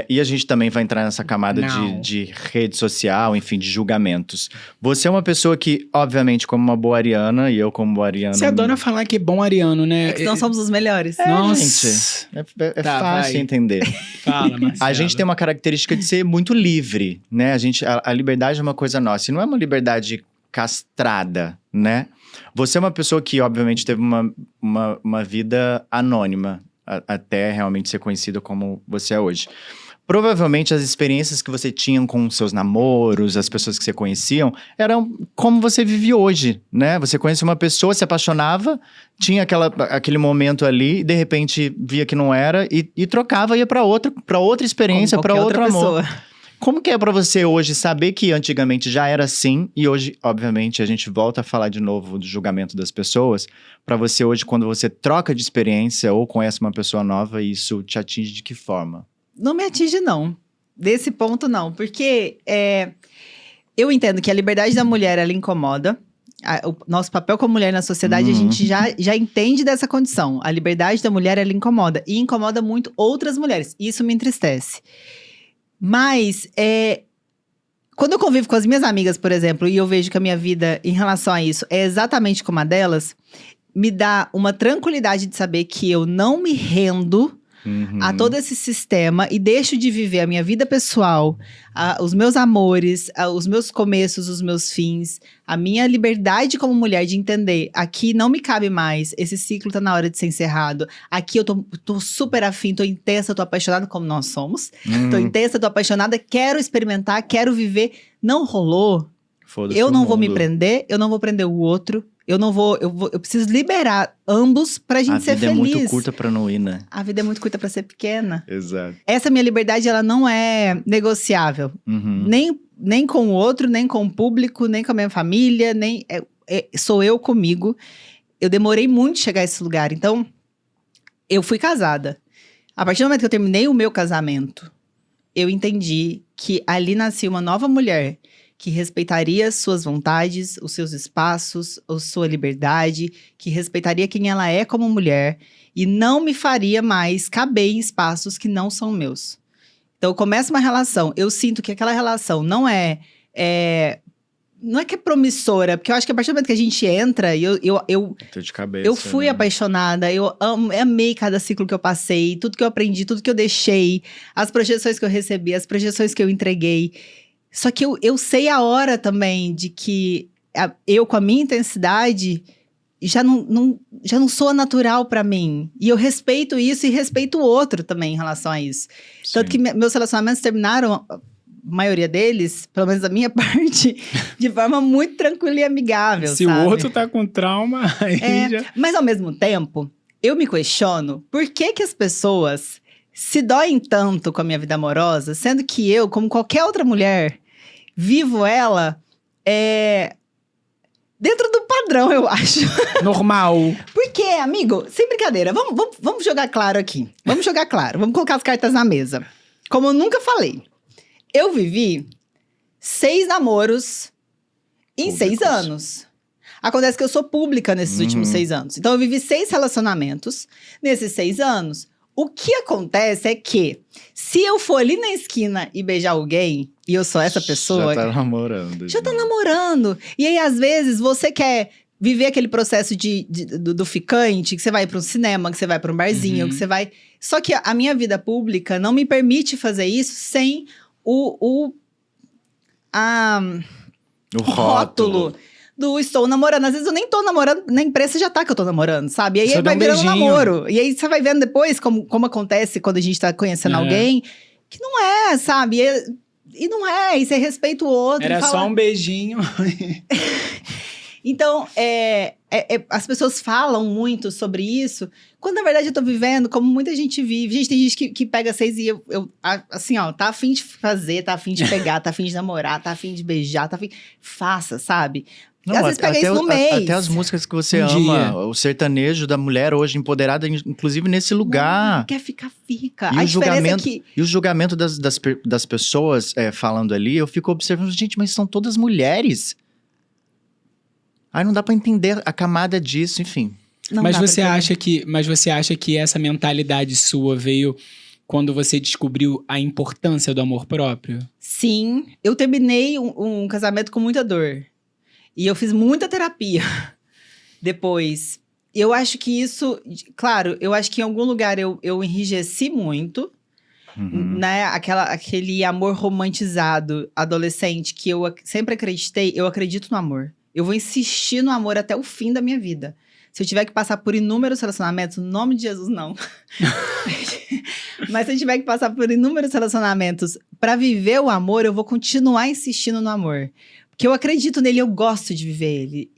E a gente também vai entrar nessa camada de rede social, enfim, de julgamentos. Você é uma pessoa que, obviamente, como uma boa ariana, e eu como boa ariana... Você adora falar que é bom ariano, né? É que nós somos os melhores. Nossa. Gente, é Tá, fácil vai. entender. Fala, Marcelo. A gente tem uma característica de ser muito livre, né? A liberdade é uma coisa nossa. E não é uma liberdade castrada, né? Você é uma pessoa que, obviamente, teve uma vida anônima, até realmente ser conhecida como você é hoje. Provavelmente as experiências que você tinha com seus namoros, as pessoas que você conheciam, eram como você vive hoje, né? Você conhece uma pessoa, se apaixonava, tinha aquele momento ali, e de repente via que não era e trocava, ia para outra experiência, para outro amor. Como que é pra você hoje saber que antigamente já era assim e hoje, obviamente, a gente volta a falar de novo do julgamento das pessoas, pra você hoje, quando você troca de experiência ou conhece uma pessoa nova, isso te atinge de que forma? Não me atinge, não. Desse ponto, não. Porque eu entendo que a liberdade da mulher, ela incomoda. O nosso papel como mulher na sociedade, a gente já entende dessa condição. A liberdade da mulher, ela incomoda. E incomoda muito outras mulheres. Isso me entristece. Mas, quando eu convivo com as minhas amigas, por exemplo, e eu vejo que a minha vida em relação a isso é exatamente como a delas, me dá uma tranquilidade de saber que eu não me rendo a todo esse sistema e deixo de viver a minha vida pessoal, os meus amores, os meus começos, os meus fins, a minha liberdade como mulher de entender, aqui não me cabe mais, esse ciclo tá na hora de ser encerrado, aqui eu tô super afim, tô intensa, tô apaixonada como nós somos, tô intensa, tô apaixonada, quero experimentar, quero viver, não rolou, eu não vou me prender, eu não vou prender o outro, eu preciso liberar ambos pra gente ser feliz. A vida é muito curta pra não ir, né? A vida é muito curta pra ser pequena. Exato. Essa minha liberdade, ela não é negociável. Nem com o outro, nem com o público, nem com a minha família, sou eu comigo. Eu demorei muito chegar a esse lugar. Então, eu fui casada. A partir do momento que eu terminei o meu casamento, eu entendi que ali nascia uma nova mulher que respeitaria suas vontades, os seus espaços, a sua liberdade, que respeitaria quem ela é como mulher e não me faria mais caber em espaços que não são meus. Então, começa uma relação, eu sinto que aquela relação não é Não é que é promissora, porque eu acho que a partir do momento que a gente entra, eu Tô de cabeça. eu fui né? apaixonada, eu amei cada ciclo que eu passei, tudo que eu aprendi, tudo que eu deixei, as projeções que eu recebi, as projeções que eu entreguei. Só que eu sei a hora também de que eu, com a minha intensidade, já não sou natural pra mim. E eu respeito isso e respeito o outro também em relação a isso. Tanto que meus relacionamentos terminaram, a maioria deles, pelo menos da minha parte, de forma muito tranquila e amigável, Se sabe? o outro tá com trauma, aí já... Mas ao mesmo tempo, eu me questiono por que as pessoas se doem tanto com a minha vida amorosa, sendo que eu, como qualquer outra mulher, vivo ela dentro do padrão, eu acho. Normal. Porque, amigo, sem brincadeira, vamos jogar claro aqui. Vamos jogar claro, vamos colocar as cartas na mesa. Como eu nunca falei, eu vivi 6 namoros em 6 Públicos. anos. Acontece que eu sou pública nesses últimos 6 anos. Então, eu vivi 6 relacionamentos nesses 6 anos. O que acontece é que, se eu for ali na esquina e beijar alguém, e eu sou essa pessoa... Já tá namorando. Já tá namorando. E aí, às vezes, você quer viver aquele processo do ficante, que você vai para um cinema, que você vai para um barzinho, que você vai... Só que a minha vida pública não me permite fazer isso sem o rótulo do estou namorando. Às vezes eu nem tô namorando, na imprensa já tá que eu tô namorando, sabe? E aí Só dá vai um virando beijinho. namoro. E aí você vai vendo depois como acontece quando a gente tá conhecendo alguém, que não é, sabe? E não é, e você respeita o outro. Era e fala... só um beijinho. Então, as pessoas falam muito sobre isso, quando na verdade eu tô vivendo como muita gente vive. Gente, tem gente que pega 6 e assim, ó, tá afim de fazer, tá afim de pegar, tá afim de namorar, tá afim de beijar, tá afim... Faça, sabe? Não, Às vezes pega isso no mês. Até as músicas que você Um ama, dia. o sertanejo da mulher hoje empoderada, inclusive nesse lugar. Quer ficar, fica. E A o diferença julgamento, é que... e o julgamento das pessoas falando ali, eu fico observando, gente, mas são todas mulheres. Aí não dá pra entender a camada disso, enfim. Não Mas dá pra você entender. acha que essa mentalidade sua veio quando você descobriu a importância do amor próprio? Sim, eu terminei um casamento com muita dor. E eu fiz muita terapia depois. Eu acho que isso... Claro, eu acho que em algum lugar eu enrijeci muito. Né? Aquele amor romantizado, adolescente, que eu sempre acreditei. Eu acredito no amor. Eu vou insistir no amor até o fim da minha vida. Se eu tiver que passar por inúmeros relacionamentos, no nome de Jesus, não. Mas se eu tiver que passar por inúmeros relacionamentos para viver o amor, eu vou continuar insistindo no amor. Porque eu acredito nele, eu gosto de viver ele.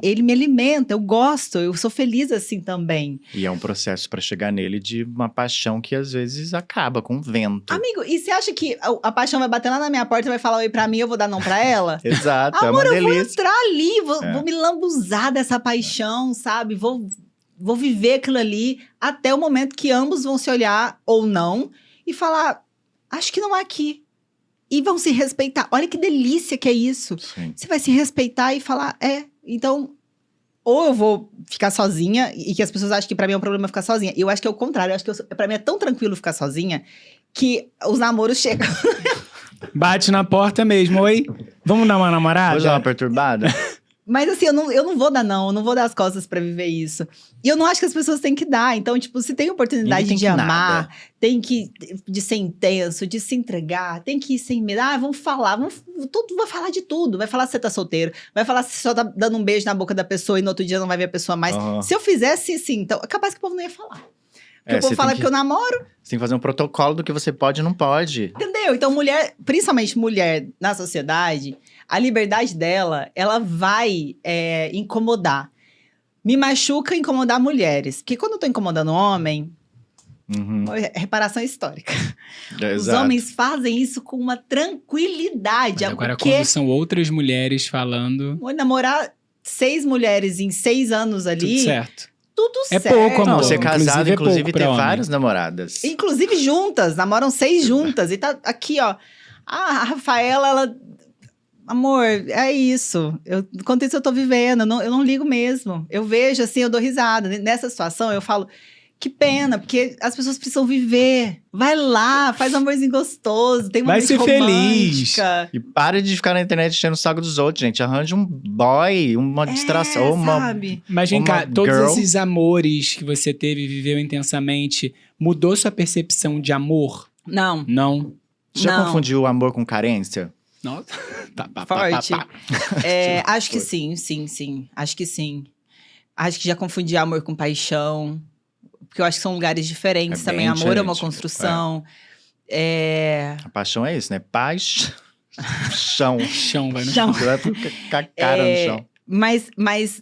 Ele me alimenta, eu gosto, eu sou feliz assim também. E é um processo pra chegar nele de uma paixão que às vezes acaba com vento. Amigo, e você acha que a paixão vai bater lá na minha porta e vai falar oi pra mim, eu vou dar não pra ela? Exato, Amor, é uma eu vou delícia. entrar ali, vou me lambuzar dessa paixão, sabe? Vou viver aquilo ali até o momento que ambos vão se olhar ou não e falar, acho que não é aqui. E vão se respeitar. Olha que delícia que é isso. Sim. Você vai se respeitar e falar, então... Ou eu vou ficar sozinha, e que as pessoas acham que pra mim é um problema ficar sozinha. Eu acho que é o contrário. Eu acho que pra mim é tão tranquilo ficar sozinha que os namoros chegam. Bate na porta mesmo. Oi, vamos dar uma namorada? Vou dar uma perturbada? Mas assim, eu não vou dar não. Eu não vou dar as costas pra viver isso. E eu não acho que as pessoas têm que dar. Então, tipo, se tem oportunidade Ninguém tem de que amar, nada. tem que de ser intenso, de se entregar, tem que ir sem medo. Vamos falar, vai falar de tudo. Vai falar se você tá solteiro, vai falar se só tá dando um beijo na boca da pessoa e no outro dia não vai ver a pessoa mais. Aham. Se eu fizesse sim, então, capaz que o povo não ia falar. Porque o você povo fala tem que eu namoro, Você tem que fazer um protocolo do que você pode e não pode. entendeu? Então, mulher, principalmente mulher na sociedade, a liberdade dela, ela vai incomodar. Me machuca incomodar mulheres. Porque quando eu tô incomodando homem, Uhum. reparação histórica. Os Exato. homens fazem isso com uma tranquilidade. Mas agora, porque quando são outras mulheres falando, namorar 6 mulheres em 6 anos ali, tudo certo. tudo É certo. pouco, amor. Não, ser casado, Inclusive, é inclusive, pouco ter pra homem. várias namoradas. Inclusive juntas, namoram 6 juntas. E tá aqui, ó. A Rafaela, ela... Amor, é isso. Enquanto isso eu tô vivendo, eu não ligo mesmo. Eu vejo assim, eu dou risada. Nessa situação, eu falo... Que pena, porque as pessoas precisam viver. Vai lá, faz um amorzinho gostoso, tem uma Vai noite ser feliz. romântica. E para de ficar na internet enchendo o saco dos outros, gente. Arranje um boy, uma distração, ou uma... sabe? Mas vem Uma cá, todos girl. esses amores que você teve e viveu intensamente, mudou sua percepção de amor? Não, Não. Já Não. confundiu amor com carência? Nossa. forte. Acho que sim. Acho que sim. Acho que já confundi amor com paixão. Porque eu acho que são lugares diferentes É também. bem Amor é uma diferente. construção. A paixão é isso, né? Paz, chão. Chão, vai no Chão. chão. Você vai ficar com a cara no chão. Mas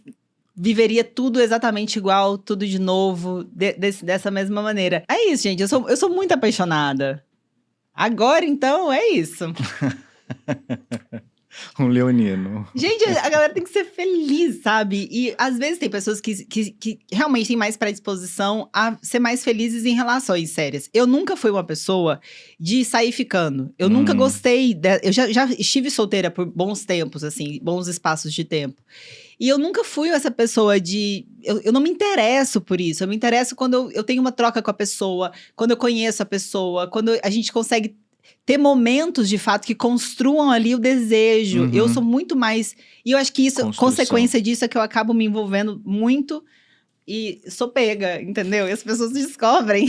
viveria tudo exatamente igual, tudo de novo, dessa mesma maneira. É isso, gente. Eu sou muito apaixonada. Agora, então, é isso. Um leonino. Gente, a galera tem que ser feliz, sabe? E às vezes tem pessoas que realmente têm mais predisposição a ser mais felizes em relações sérias. Eu nunca fui uma pessoa de sair ficando. Eu nunca gostei. Eu já estive solteira por bons tempos, assim, bons espaços de tempo. E eu nunca fui essa pessoa de. Eu não me interesso por isso. Eu me interesso quando eu tenho uma troca com a pessoa, quando eu conheço a pessoa, quando a gente consegue ter momentos, de fato, que construam ali o desejo. Eu sou muito mais... E eu acho que isso, Construção. consequência disso é que eu acabo me envolvendo muito e sou pega, entendeu? E as pessoas descobrem.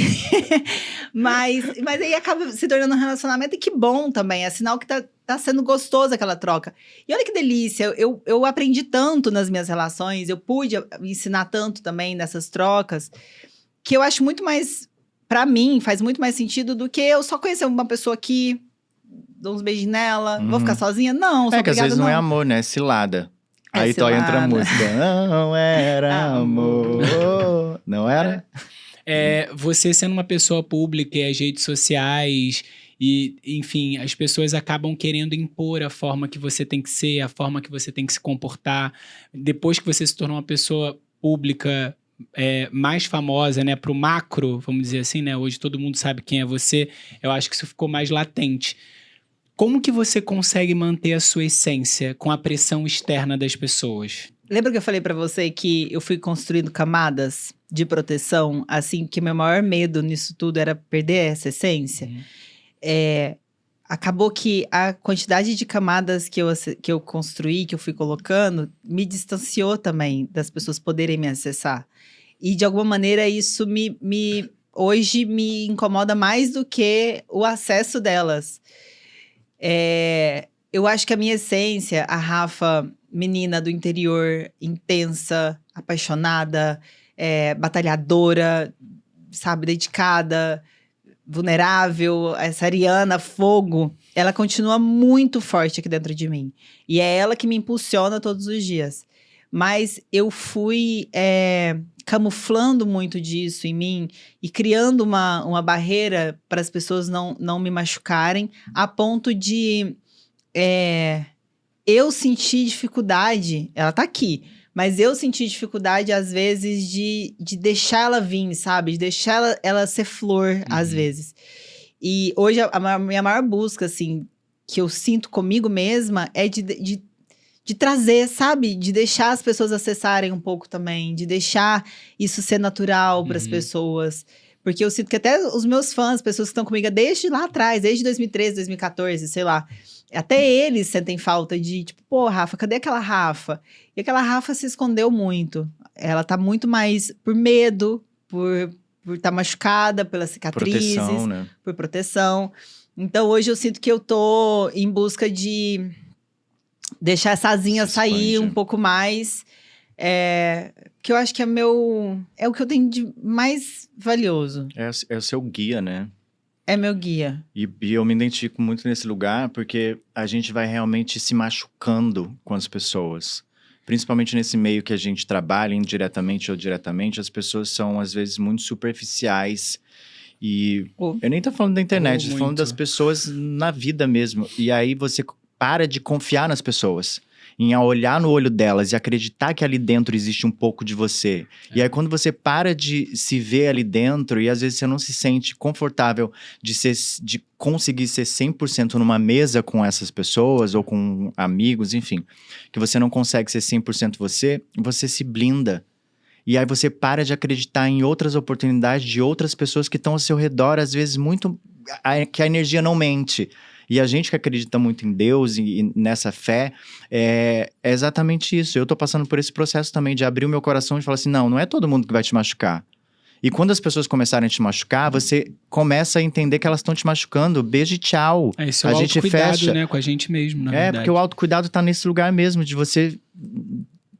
mas aí acaba se tornando um relacionamento, e que bom também. É sinal que tá sendo gostoso aquela troca. E olha que delícia, eu aprendi tanto nas minhas relações, eu pude ensinar tanto também nessas trocas, que eu acho muito mais... Pra mim, faz muito mais sentido do que eu só conhecer uma pessoa aqui, dou uns beijinhos nela, vou ficar sozinha. Não, sou É que às obrigada, vezes não é amor, né? É cilada. É Aí então entra a cilada. música. Não era amor. Não era? Você sendo uma pessoa pública e as redes sociais e, enfim, as pessoas acabam querendo impor a forma que você tem que ser, a forma que você tem que se comportar. Depois que você se tornou uma pessoa pública mais famosa, né, pro macro, vamos dizer assim, né, hoje todo mundo sabe quem é você, eu acho que isso ficou mais latente. Como que você consegue manter a sua essência com a pressão externa das pessoas? Lembra que eu falei pra você que eu fui construindo camadas de proteção, assim, que meu maior medo nisso tudo era perder essa essência? Acabou que a quantidade de camadas que eu construí, que eu fui colocando, me distanciou também das pessoas poderem me acessar. E, de alguma maneira, isso hoje me incomoda mais do que o acesso delas. Eu acho que a minha essência, a Rafa, menina do interior, intensa, apaixonada, batalhadora, sabe, dedicada, vulnerável, essa Ariana, fogo, ela continua muito forte aqui dentro de mim. E é ela que me impulsiona todos os dias. Mas eu fui camuflando muito disso em mim e criando uma barreira para as pessoas não me machucarem, a ponto de eu sentir dificuldade, ela tá aqui, mas eu senti dificuldade, às vezes, de deixar ela vir, sabe? De deixar ela ser flor, às vezes. E hoje, a minha maior busca, assim, que eu sinto comigo mesma, é de trazer, sabe? De deixar as pessoas acessarem um pouco também. De deixar isso ser natural para as pessoas. Porque eu sinto que até os meus fãs, pessoas que estão comigo desde lá atrás, desde 2013, 2014, sei lá. Até eles sentem falta de, tipo, pô, Rafa, cadê aquela Rafa? E aquela Rafa se escondeu muito. Ela tá muito mais por medo, por estar machucada, pelas cicatrizes. Proteção, né? Por proteção. Então, hoje eu sinto que eu tô em busca de deixar essa asinha Se sair expande. um pouco mais. Que eu acho que é o que eu tenho de mais valioso. É o seu guia, né? É meu guia. E eu me identifico muito nesse lugar porque a gente vai realmente se machucando com as pessoas. Principalmente nesse meio que a gente trabalha, indiretamente ou diretamente, as pessoas são, às vezes, muito superficiais. E eu nem tô falando da internet, tô falando muito. das pessoas na vida mesmo. E aí você para de confiar nas pessoas. Em olhar no olho delas e acreditar que ali dentro existe um pouco de você. E aí quando você para de se ver ali dentro e às vezes você não se sente confortável de conseguir ser 100% numa mesa com essas pessoas ou com amigos, enfim. Que você não consegue ser 100% você se blinda. E aí você para de acreditar em outras oportunidades de outras pessoas que estão ao seu redor, às vezes muito... que a energia não mente. E a gente que acredita muito em Deus e nessa fé, é exatamente isso. Eu tô passando por esse processo também de abrir o meu coração e falar assim, não é todo mundo que vai te machucar. E quando as pessoas começarem a te machucar, você começa a entender que elas estão te machucando. Beijo e tchau. Isso é o autocuidado, né? Com a gente mesmo, na verdade. Porque o autocuidado tá nesse lugar mesmo, de você...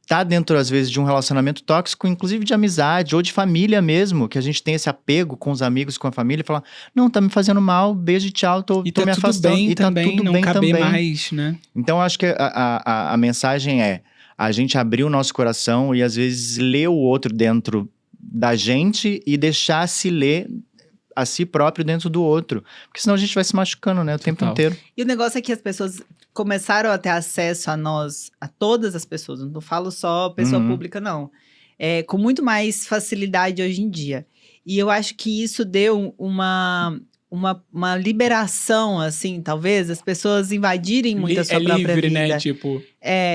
tá dentro, às vezes, de um relacionamento tóxico, inclusive de amizade ou de família mesmo, que a gente tem esse apego com os amigos, com a família, e falar, não, tá me fazendo mal, beijo e tchau, tô tá me afastando. Bem, e tá também, tudo não bem caber também. mais, né? Então, eu acho que a mensagem é a gente abrir o nosso coração e, às vezes, ler o outro dentro da gente e deixar se ler a si próprio dentro do outro. Porque senão a gente vai se machucando, né? O tempo inteiro. E o negócio é que as pessoas começaram a ter acesso a nós, a todas as pessoas. Não falo só pessoa pública, não. Com muito mais facilidade hoje em dia. E eu acho que isso deu uma liberação, assim, talvez, as pessoas invadirem muito a sua própria livre, vida. Né? Tipo...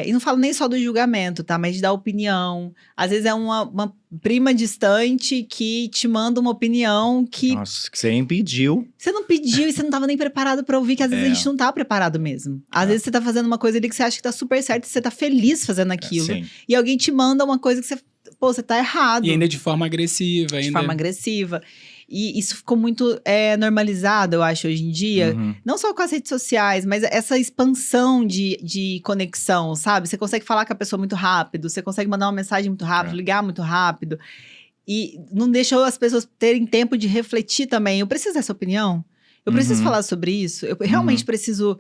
E não falo nem só do julgamento, tá? Mas de dar opinião. Às vezes é uma prima distante que te manda uma opinião que... Nossa, que você nem pediu. Você não pediu e você não tava nem preparado pra ouvir, que às vezes a gente não tá preparado mesmo. Às vezes você tá fazendo uma coisa ali que você acha que tá super certo e você tá feliz fazendo aquilo. Sim. E alguém te manda uma coisa que você... Pô, você tá errado. E ainda de forma agressiva. De forma agressiva. E isso ficou muito normalizado, eu acho, hoje em dia. Não só com as redes sociais, mas essa expansão de conexão, sabe? Você consegue falar com a pessoa muito rápido, você consegue mandar uma mensagem muito rápido, ligar muito rápido. E não deixa as pessoas terem tempo de refletir também. Eu preciso dessa opinião? Eu preciso falar sobre isso? Eu realmente preciso...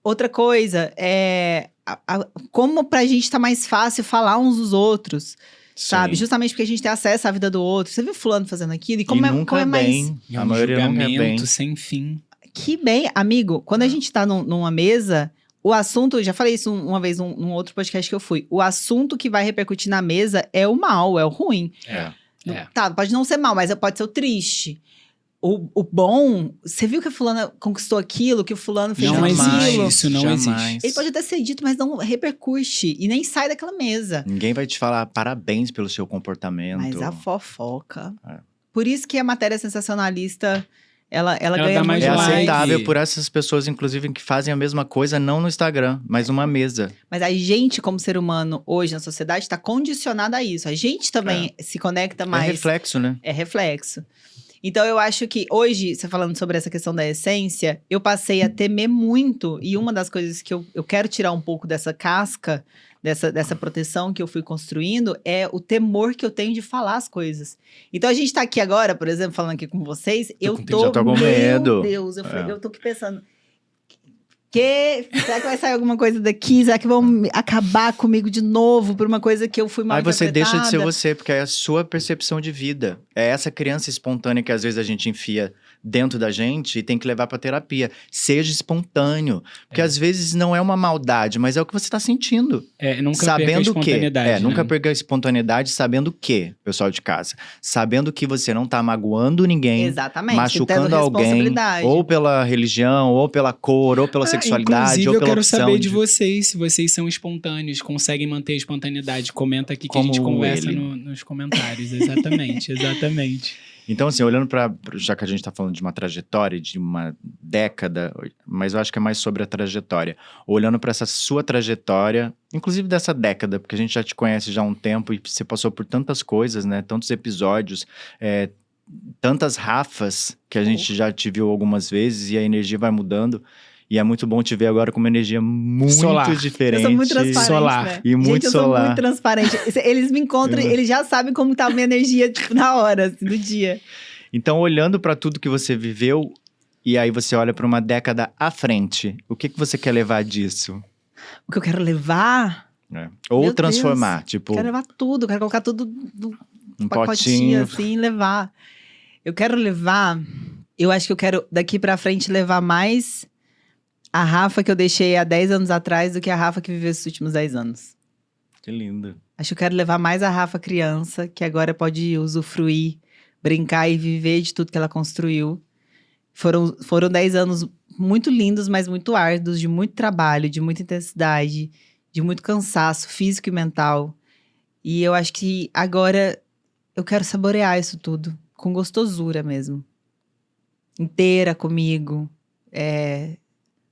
Outra coisa, como pra gente tá mais fácil falar uns dos outros... Sabe? Justamente porque a gente tem acesso à vida do outro. Você viu fulano fazendo aquilo? E como nunca é mais... bem. A maioria nunca é bem. Sem fim. Que bem. Amigo, quando a gente tá numa mesa, o assunto... Já falei isso uma vez num outro podcast que eu fui. O assunto que vai repercutir na mesa é o mal, é o ruim. Tá, pode não ser mal, mas pode ser o triste. O bom, você viu que a fulana conquistou aquilo, que o fulano fez aquilo? Não existe, isso não jamais. existe. Ele pode até ser dito, mas não repercute. E nem sai daquela mesa. Ninguém vai te falar parabéns pelo seu comportamento. Mas a fofoca. Por isso que a matéria sensacionalista, ela ganha dá mais muito É mais. aceitável por essas pessoas, inclusive, que fazem a mesma coisa, não no Instagram, mas numa mesa. Mas a gente, como ser humano, hoje na sociedade, está condicionada a isso. A gente também se conecta mais. É reflexo, né? É reflexo. Então, eu acho que hoje, você falando sobre essa questão da essência, eu passei a temer muito. E uma das coisas que eu quero tirar um pouco dessa casca, dessa proteção que eu fui construindo, é o temor que eu tenho de falar as coisas. Então, a gente tá aqui agora, por exemplo, falando aqui com vocês, Já tô com medo. Meu Deus, eu tô aqui pensando... Será que vai sair alguma coisa daqui? Será que vão acabar comigo de novo por uma coisa que eu fui mal interpretada? Aí você deixa de ser você, porque é a sua percepção de vida. É essa criança espontânea que às vezes a gente enfia dentro da gente e tem que levar pra terapia. Seja espontâneo. Porque às vezes não é uma maldade, mas é o que você tá sentindo. Nunca sabendo perca a espontaneidade. que, nunca perca a espontaneidade, sabendo que, pessoal de casa, sabendo que você não tá magoando ninguém, exatamente, machucando tendo alguém, responsabilidade. ou pela religião, ou pela cor, ou pela sexualidade, inclusive, ou pela eu quero opção saber de vocês, se vocês são espontâneos, conseguem manter a espontaneidade. Comenta aqui que Como a gente conversa ele. nos comentários. Exatamente, exatamente. Então, assim, olhando para, já que a gente tá falando de uma trajetória, de uma década, mas eu acho que é mais sobre a trajetória. Olhando para essa sua trajetória, inclusive dessa década, porque a gente já te conhece já há um tempo e você passou por tantas coisas, né? Tantos episódios, tantas Rafas que a gente já te viu algumas vezes e a energia vai mudando. E é muito bom te ver agora com uma energia muito diferente. Eu sou muito transparente, solar. né? E muito eu solar. sou muito transparente. Eles me encontram, eles já sabem como tá a minha energia, tipo, na hora, assim, do dia. Então, olhando para tudo que você viveu, e aí você olha para uma década à frente, o que você quer levar disso? O que eu quero levar? Ou Meu transformar, Deus, tipo... Quero levar tudo, quero colocar tudo num pacotinho, potinho. assim, e levar. Eu quero levar... Eu acho que eu quero, daqui pra frente, levar mais... a Rafa que eu deixei há 10 anos atrás do que a Rafa que viveu esses últimos 10 anos. Que lindo. Acho que eu quero levar mais a Rafa criança, que agora pode usufruir, brincar e viver de tudo que ela construiu. Foram 10 anos muito lindos, mas muito árduos, de muito trabalho, de muita intensidade, de muito cansaço físico e mental. E eu acho que agora eu quero saborear isso tudo, com gostosura mesmo. Inteira comigo,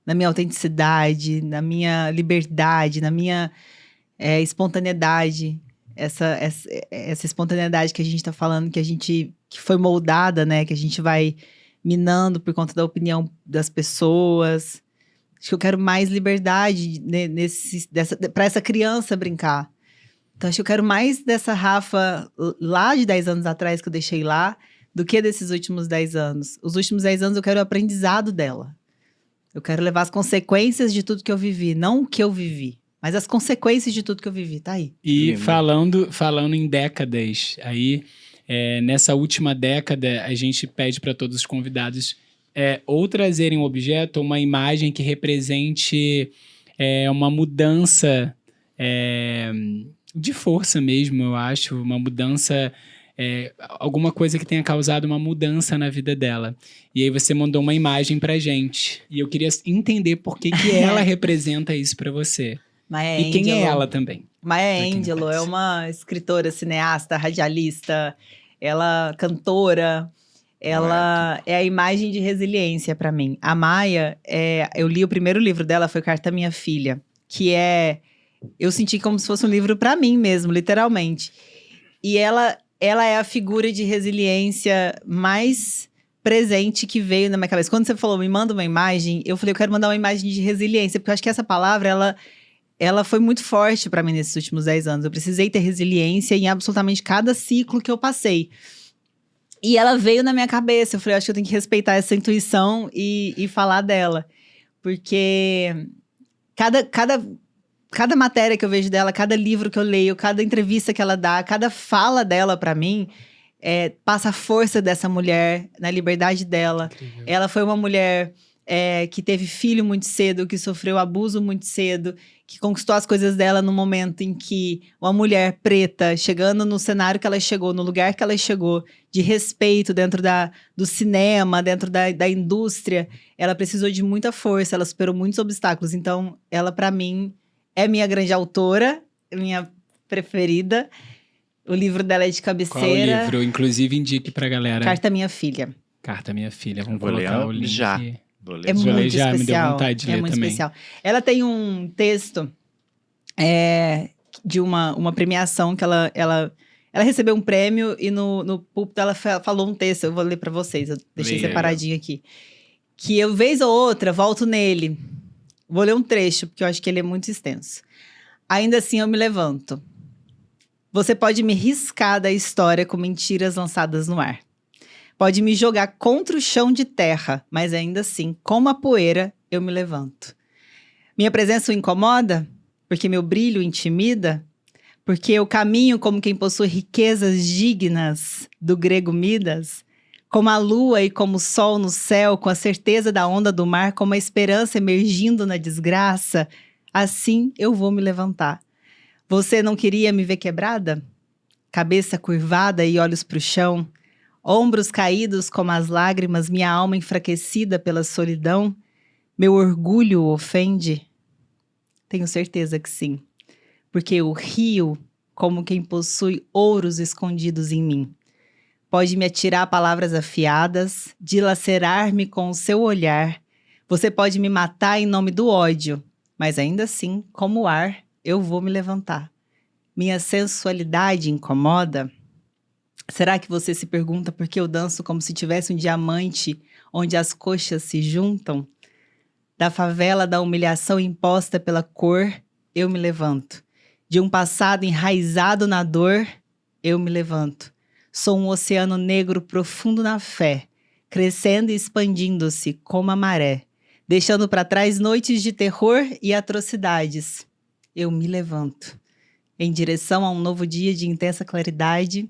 na minha autenticidade, na minha liberdade, na minha espontaneidade. Essa espontaneidade que a gente tá falando, que foi moldada, né? Que a gente vai minando por conta da opinião das pessoas. Acho que eu quero mais liberdade para essa criança brincar. Então, acho que eu quero mais dessa Rafa lá de 10 anos atrás, que eu deixei lá, do que desses últimos 10 anos. Os últimos 10 anos eu quero o aprendizado dela. Eu quero levar as consequências de tudo que eu vivi. Não o que eu vivi, mas as consequências de tudo que eu vivi. Tá aí. E falando em décadas, aí, nessa última década, a gente pede para todos os convidados ou trazerem um objeto, uma imagem que represente uma mudança de força mesmo, eu acho. Uma mudança, alguma coisa que tenha causado uma mudança na vida dela. E aí você mandou uma imagem pra gente. E eu queria entender por que ela representa isso pra você. Maya E quem é Angelou. ela também? Maya Pra quem não Angelou é conhece. uma escritora, cineasta, radialista, ela cantora, ela é a imagem de resiliência pra mim. A Maya, eu li o primeiro livro dela, foi Carta à Minha Filha, que eu senti como se fosse um livro pra mim mesmo, literalmente. E ela é a figura de resiliência mais presente que veio na minha cabeça. Quando você falou, me manda uma imagem, eu falei, eu quero mandar uma imagem de resiliência, porque eu acho que essa palavra, ela foi muito forte pra mim nesses últimos 10 anos. Eu precisei ter resiliência em absolutamente cada ciclo que eu passei. E ela veio na minha cabeça. Eu falei, eu acho que eu tenho que respeitar essa intuição e falar dela. Porque cada matéria que eu vejo dela, cada livro que eu leio, cada entrevista que ela dá, cada fala dela pra mim, passa a força dessa mulher, na liberdade dela. Incrível. Ela foi uma mulher que teve filho muito cedo, que sofreu abuso muito cedo, que conquistou as coisas dela no momento em que uma mulher preta, chegando no cenário que ela chegou, no lugar que ela chegou, de respeito dentro do cinema, dentro da indústria, ela precisou de muita força, ela superou muitos obstáculos. Então, ela, pra mim, é minha grande autora, minha preferida. O livro dela é de cabeceira. Qual o livro? Inclusive, indique pra galera. Carta à Minha Filha. Carta Minha Filha. Vamos Vou ler colocar o link. já. Vou ler É Vou ler muito já, me deu especial. vontade de é ler muito também. especial. Ela tem um texto de uma premiação que ela recebeu um prêmio e no púlpito ela falou um texto. Eu vou ler pra vocês, eu deixei Leia. separadinho aqui. Que eu, vez ou outra, volto nele. Vou ler um trecho, porque eu acho que ele é muito extenso. Ainda assim eu me levanto. Você pode me riscar da história com mentiras lançadas no ar. Pode me jogar contra o chão de terra, mas ainda assim, como a poeira, eu me levanto. Minha presença o incomoda? Porque meu brilho o intimida? Porque eu caminho como quem possui riquezas dignas do grego Midas? Como a lua e como o sol no céu, com a certeza da onda do mar, como a esperança emergindo na desgraça, assim eu vou me levantar. Você não queria me ver quebrada? Cabeça curvada e olhos pro chão, ombros caídos como as lágrimas, minha alma enfraquecida pela solidão, meu orgulho o ofende? Tenho certeza que sim, porque eu rio como quem possui ouros escondidos em mim. Pode me atirar palavras afiadas, dilacerar-me com o seu olhar. Você pode me matar em nome do ódio, mas ainda assim, como ar, eu vou me levantar. Minha sensualidade incomoda? Será que você se pergunta por que eu danço como se tivesse um diamante onde as coxas se juntam? Da favela da humilhação imposta pela cor, eu me levanto. De um passado enraizado na dor, eu me levanto. Sou um oceano negro profundo na fé, crescendo e expandindo-se como a maré, deixando para trás noites de terror e atrocidades. Eu me levanto. Em direção a um novo dia de intensa claridade,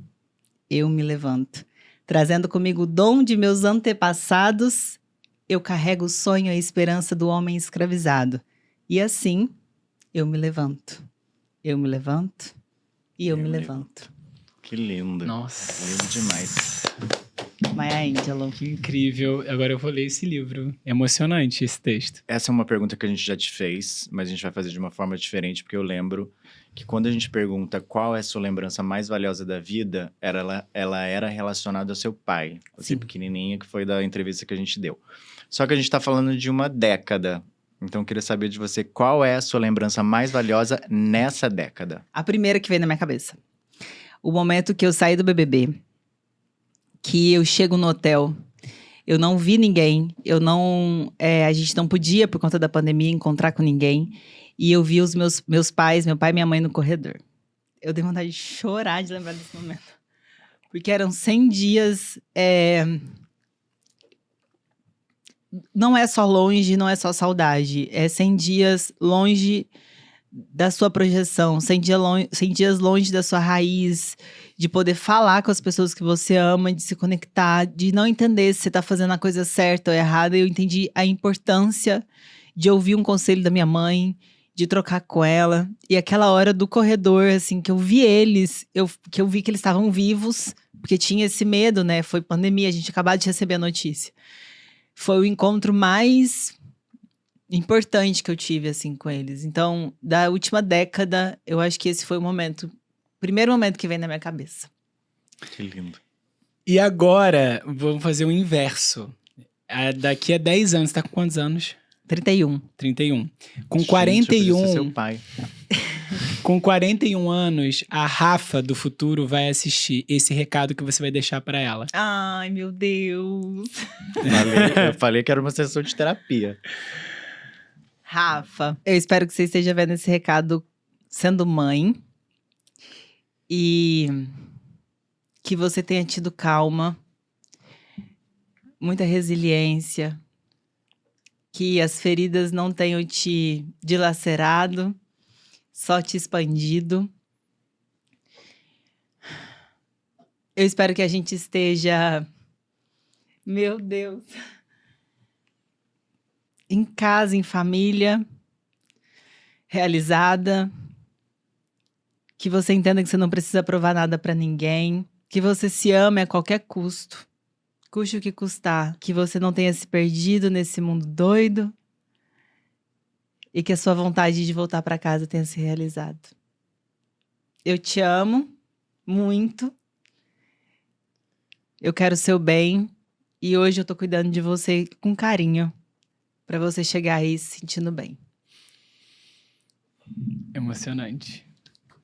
eu me levanto. Trazendo comigo o dom de meus antepassados, eu carrego o sonho e a esperança do homem escravizado. E assim, eu me levanto. Eu me levanto e eu me levanto. Que lindo. Nossa. Lindo demais. Maya Angelou. Que incrível. Agora eu vou ler esse livro. É emocionante esse texto. Essa é uma pergunta que a gente já te fez, mas a gente vai fazer de uma forma diferente, porque eu lembro que quando a gente pergunta qual é a sua lembrança mais valiosa da vida, ela era relacionada ao seu pai. Você Sim. pequenininha, que foi da entrevista que a gente deu. Só que a gente tá falando de uma década. Então, eu queria saber de você, qual é a sua lembrança mais valiosa nessa década? A primeira que veio na minha cabeça. O momento que eu saí do BBB, que eu chego no hotel, eu não vi ninguém, a gente não podia, por conta da pandemia, encontrar com ninguém. E eu vi os meus pais, meu pai e minha mãe no corredor. Eu dei vontade de chorar de lembrar desse momento. Porque eram 100 dias... Não é só longe, não é só saudade. É 100 dias longe da sua projeção. 100 dias longe da sua raiz. De poder falar com as pessoas que você ama, de se conectar, de não entender se você tá fazendo a coisa certa ou errada. Eu entendi a importância de ouvir um conselho da minha mãe, de trocar com ela. E aquela hora do corredor, assim, que eu vi eles, que eu vi que eles estavam vivos, porque tinha esse medo, né? Foi pandemia, a gente acabou de receber a notícia. Foi o encontro mais importante que eu tive, assim, com eles. Então, da última década, eu acho que esse foi o primeiro momento que vem na minha cabeça. Que lindo. E agora, vamos fazer o inverso. Daqui a 10 anos, tá com quantos anos? 31. 31. Com Gente, 41, eu preciso ser seu pai. com 41 anos, a Rafa do futuro vai assistir esse recado que você vai deixar pra ela. Ai, meu Deus. Eu falei que era uma sessão de terapia. Rafa, eu espero que você esteja vendo esse recado sendo mãe. E que você tenha tido calma, muita resiliência, que as feridas não tenham te dilacerado, só te expandido. Eu espero que a gente esteja, meu Deus, em casa, em família, realizada. Que você entenda que você não precisa provar nada pra ninguém. Que você se ame a qualquer custo. Custe o que custar. Que você não tenha se perdido nesse mundo doido. E que a sua vontade de voltar pra casa tenha se realizado. Eu te amo muito. Eu quero o seu bem. E hoje eu tô cuidando de você com carinho. Pra você chegar aí se sentindo bem. Emocionante.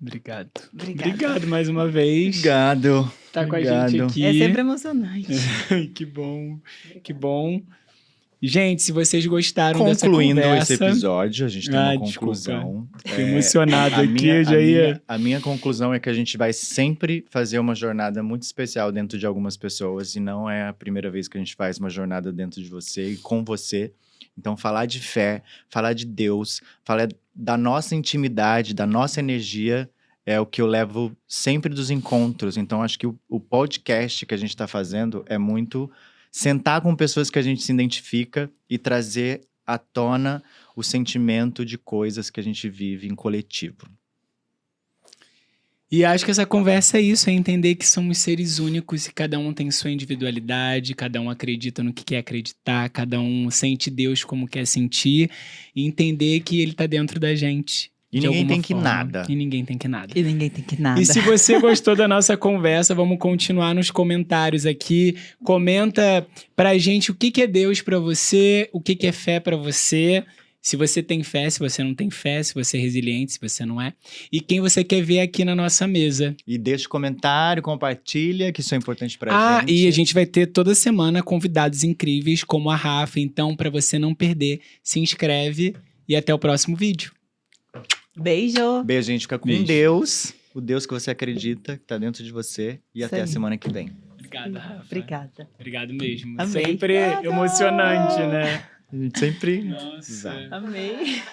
Obrigado. Obrigada. Obrigado mais uma vez. Obrigado. Tá com a gente Obrigado. aqui. É sempre emocionante. Que bom. Que bom. Gente, se vocês gostaram dessa Concluindo conversa... esse episódio, a gente tem uma desculpa. conclusão. Fiquei emocionado aqui, eu já ia... A minha conclusão é que a gente vai sempre fazer uma jornada muito especial dentro de algumas pessoas. E não é a primeira vez que a gente faz uma jornada dentro de você e com você. Então, falar de fé, falar de Deus, falar da nossa intimidade, da nossa energia, é o que eu levo sempre dos encontros. Então, acho que o podcast que a gente está fazendo é muito sentar com pessoas que a gente se identifica e trazer à tona o sentimento de coisas que a gente vive em coletivo. E acho que essa conversa é isso, é entender que somos seres únicos e cada um tem sua individualidade, cada um acredita no que quer acreditar, cada um sente Deus como quer sentir, e entender que Ele tá dentro da gente. E de ninguém alguma tem que forma. nada. E ninguém tem que nada. E ninguém tem que nada. E se você gostou da nossa conversa, vamos continuar nos comentários aqui. Comenta pra gente o que é Deus pra você, o que é fé pra você. Se você tem fé, se você não tem fé, se você é resiliente, se você não é. E quem você quer ver aqui na nossa mesa. E deixa o comentário, compartilha, que isso é importante pra gente. E a gente vai ter toda semana convidados incríveis como a Rafa. Então, pra você não perder, se inscreve e até o próximo vídeo. Beijo. Beijo, gente. Fica com Beijo. Deus. O Deus que você acredita, que tá dentro de você. E Isso até a aí. semana que vem. Obrigado, Rafa. Obrigada. Obrigado mesmo. Amei. Sempre emocionante, né? A gente sempre... Nossa. Exato. Amei.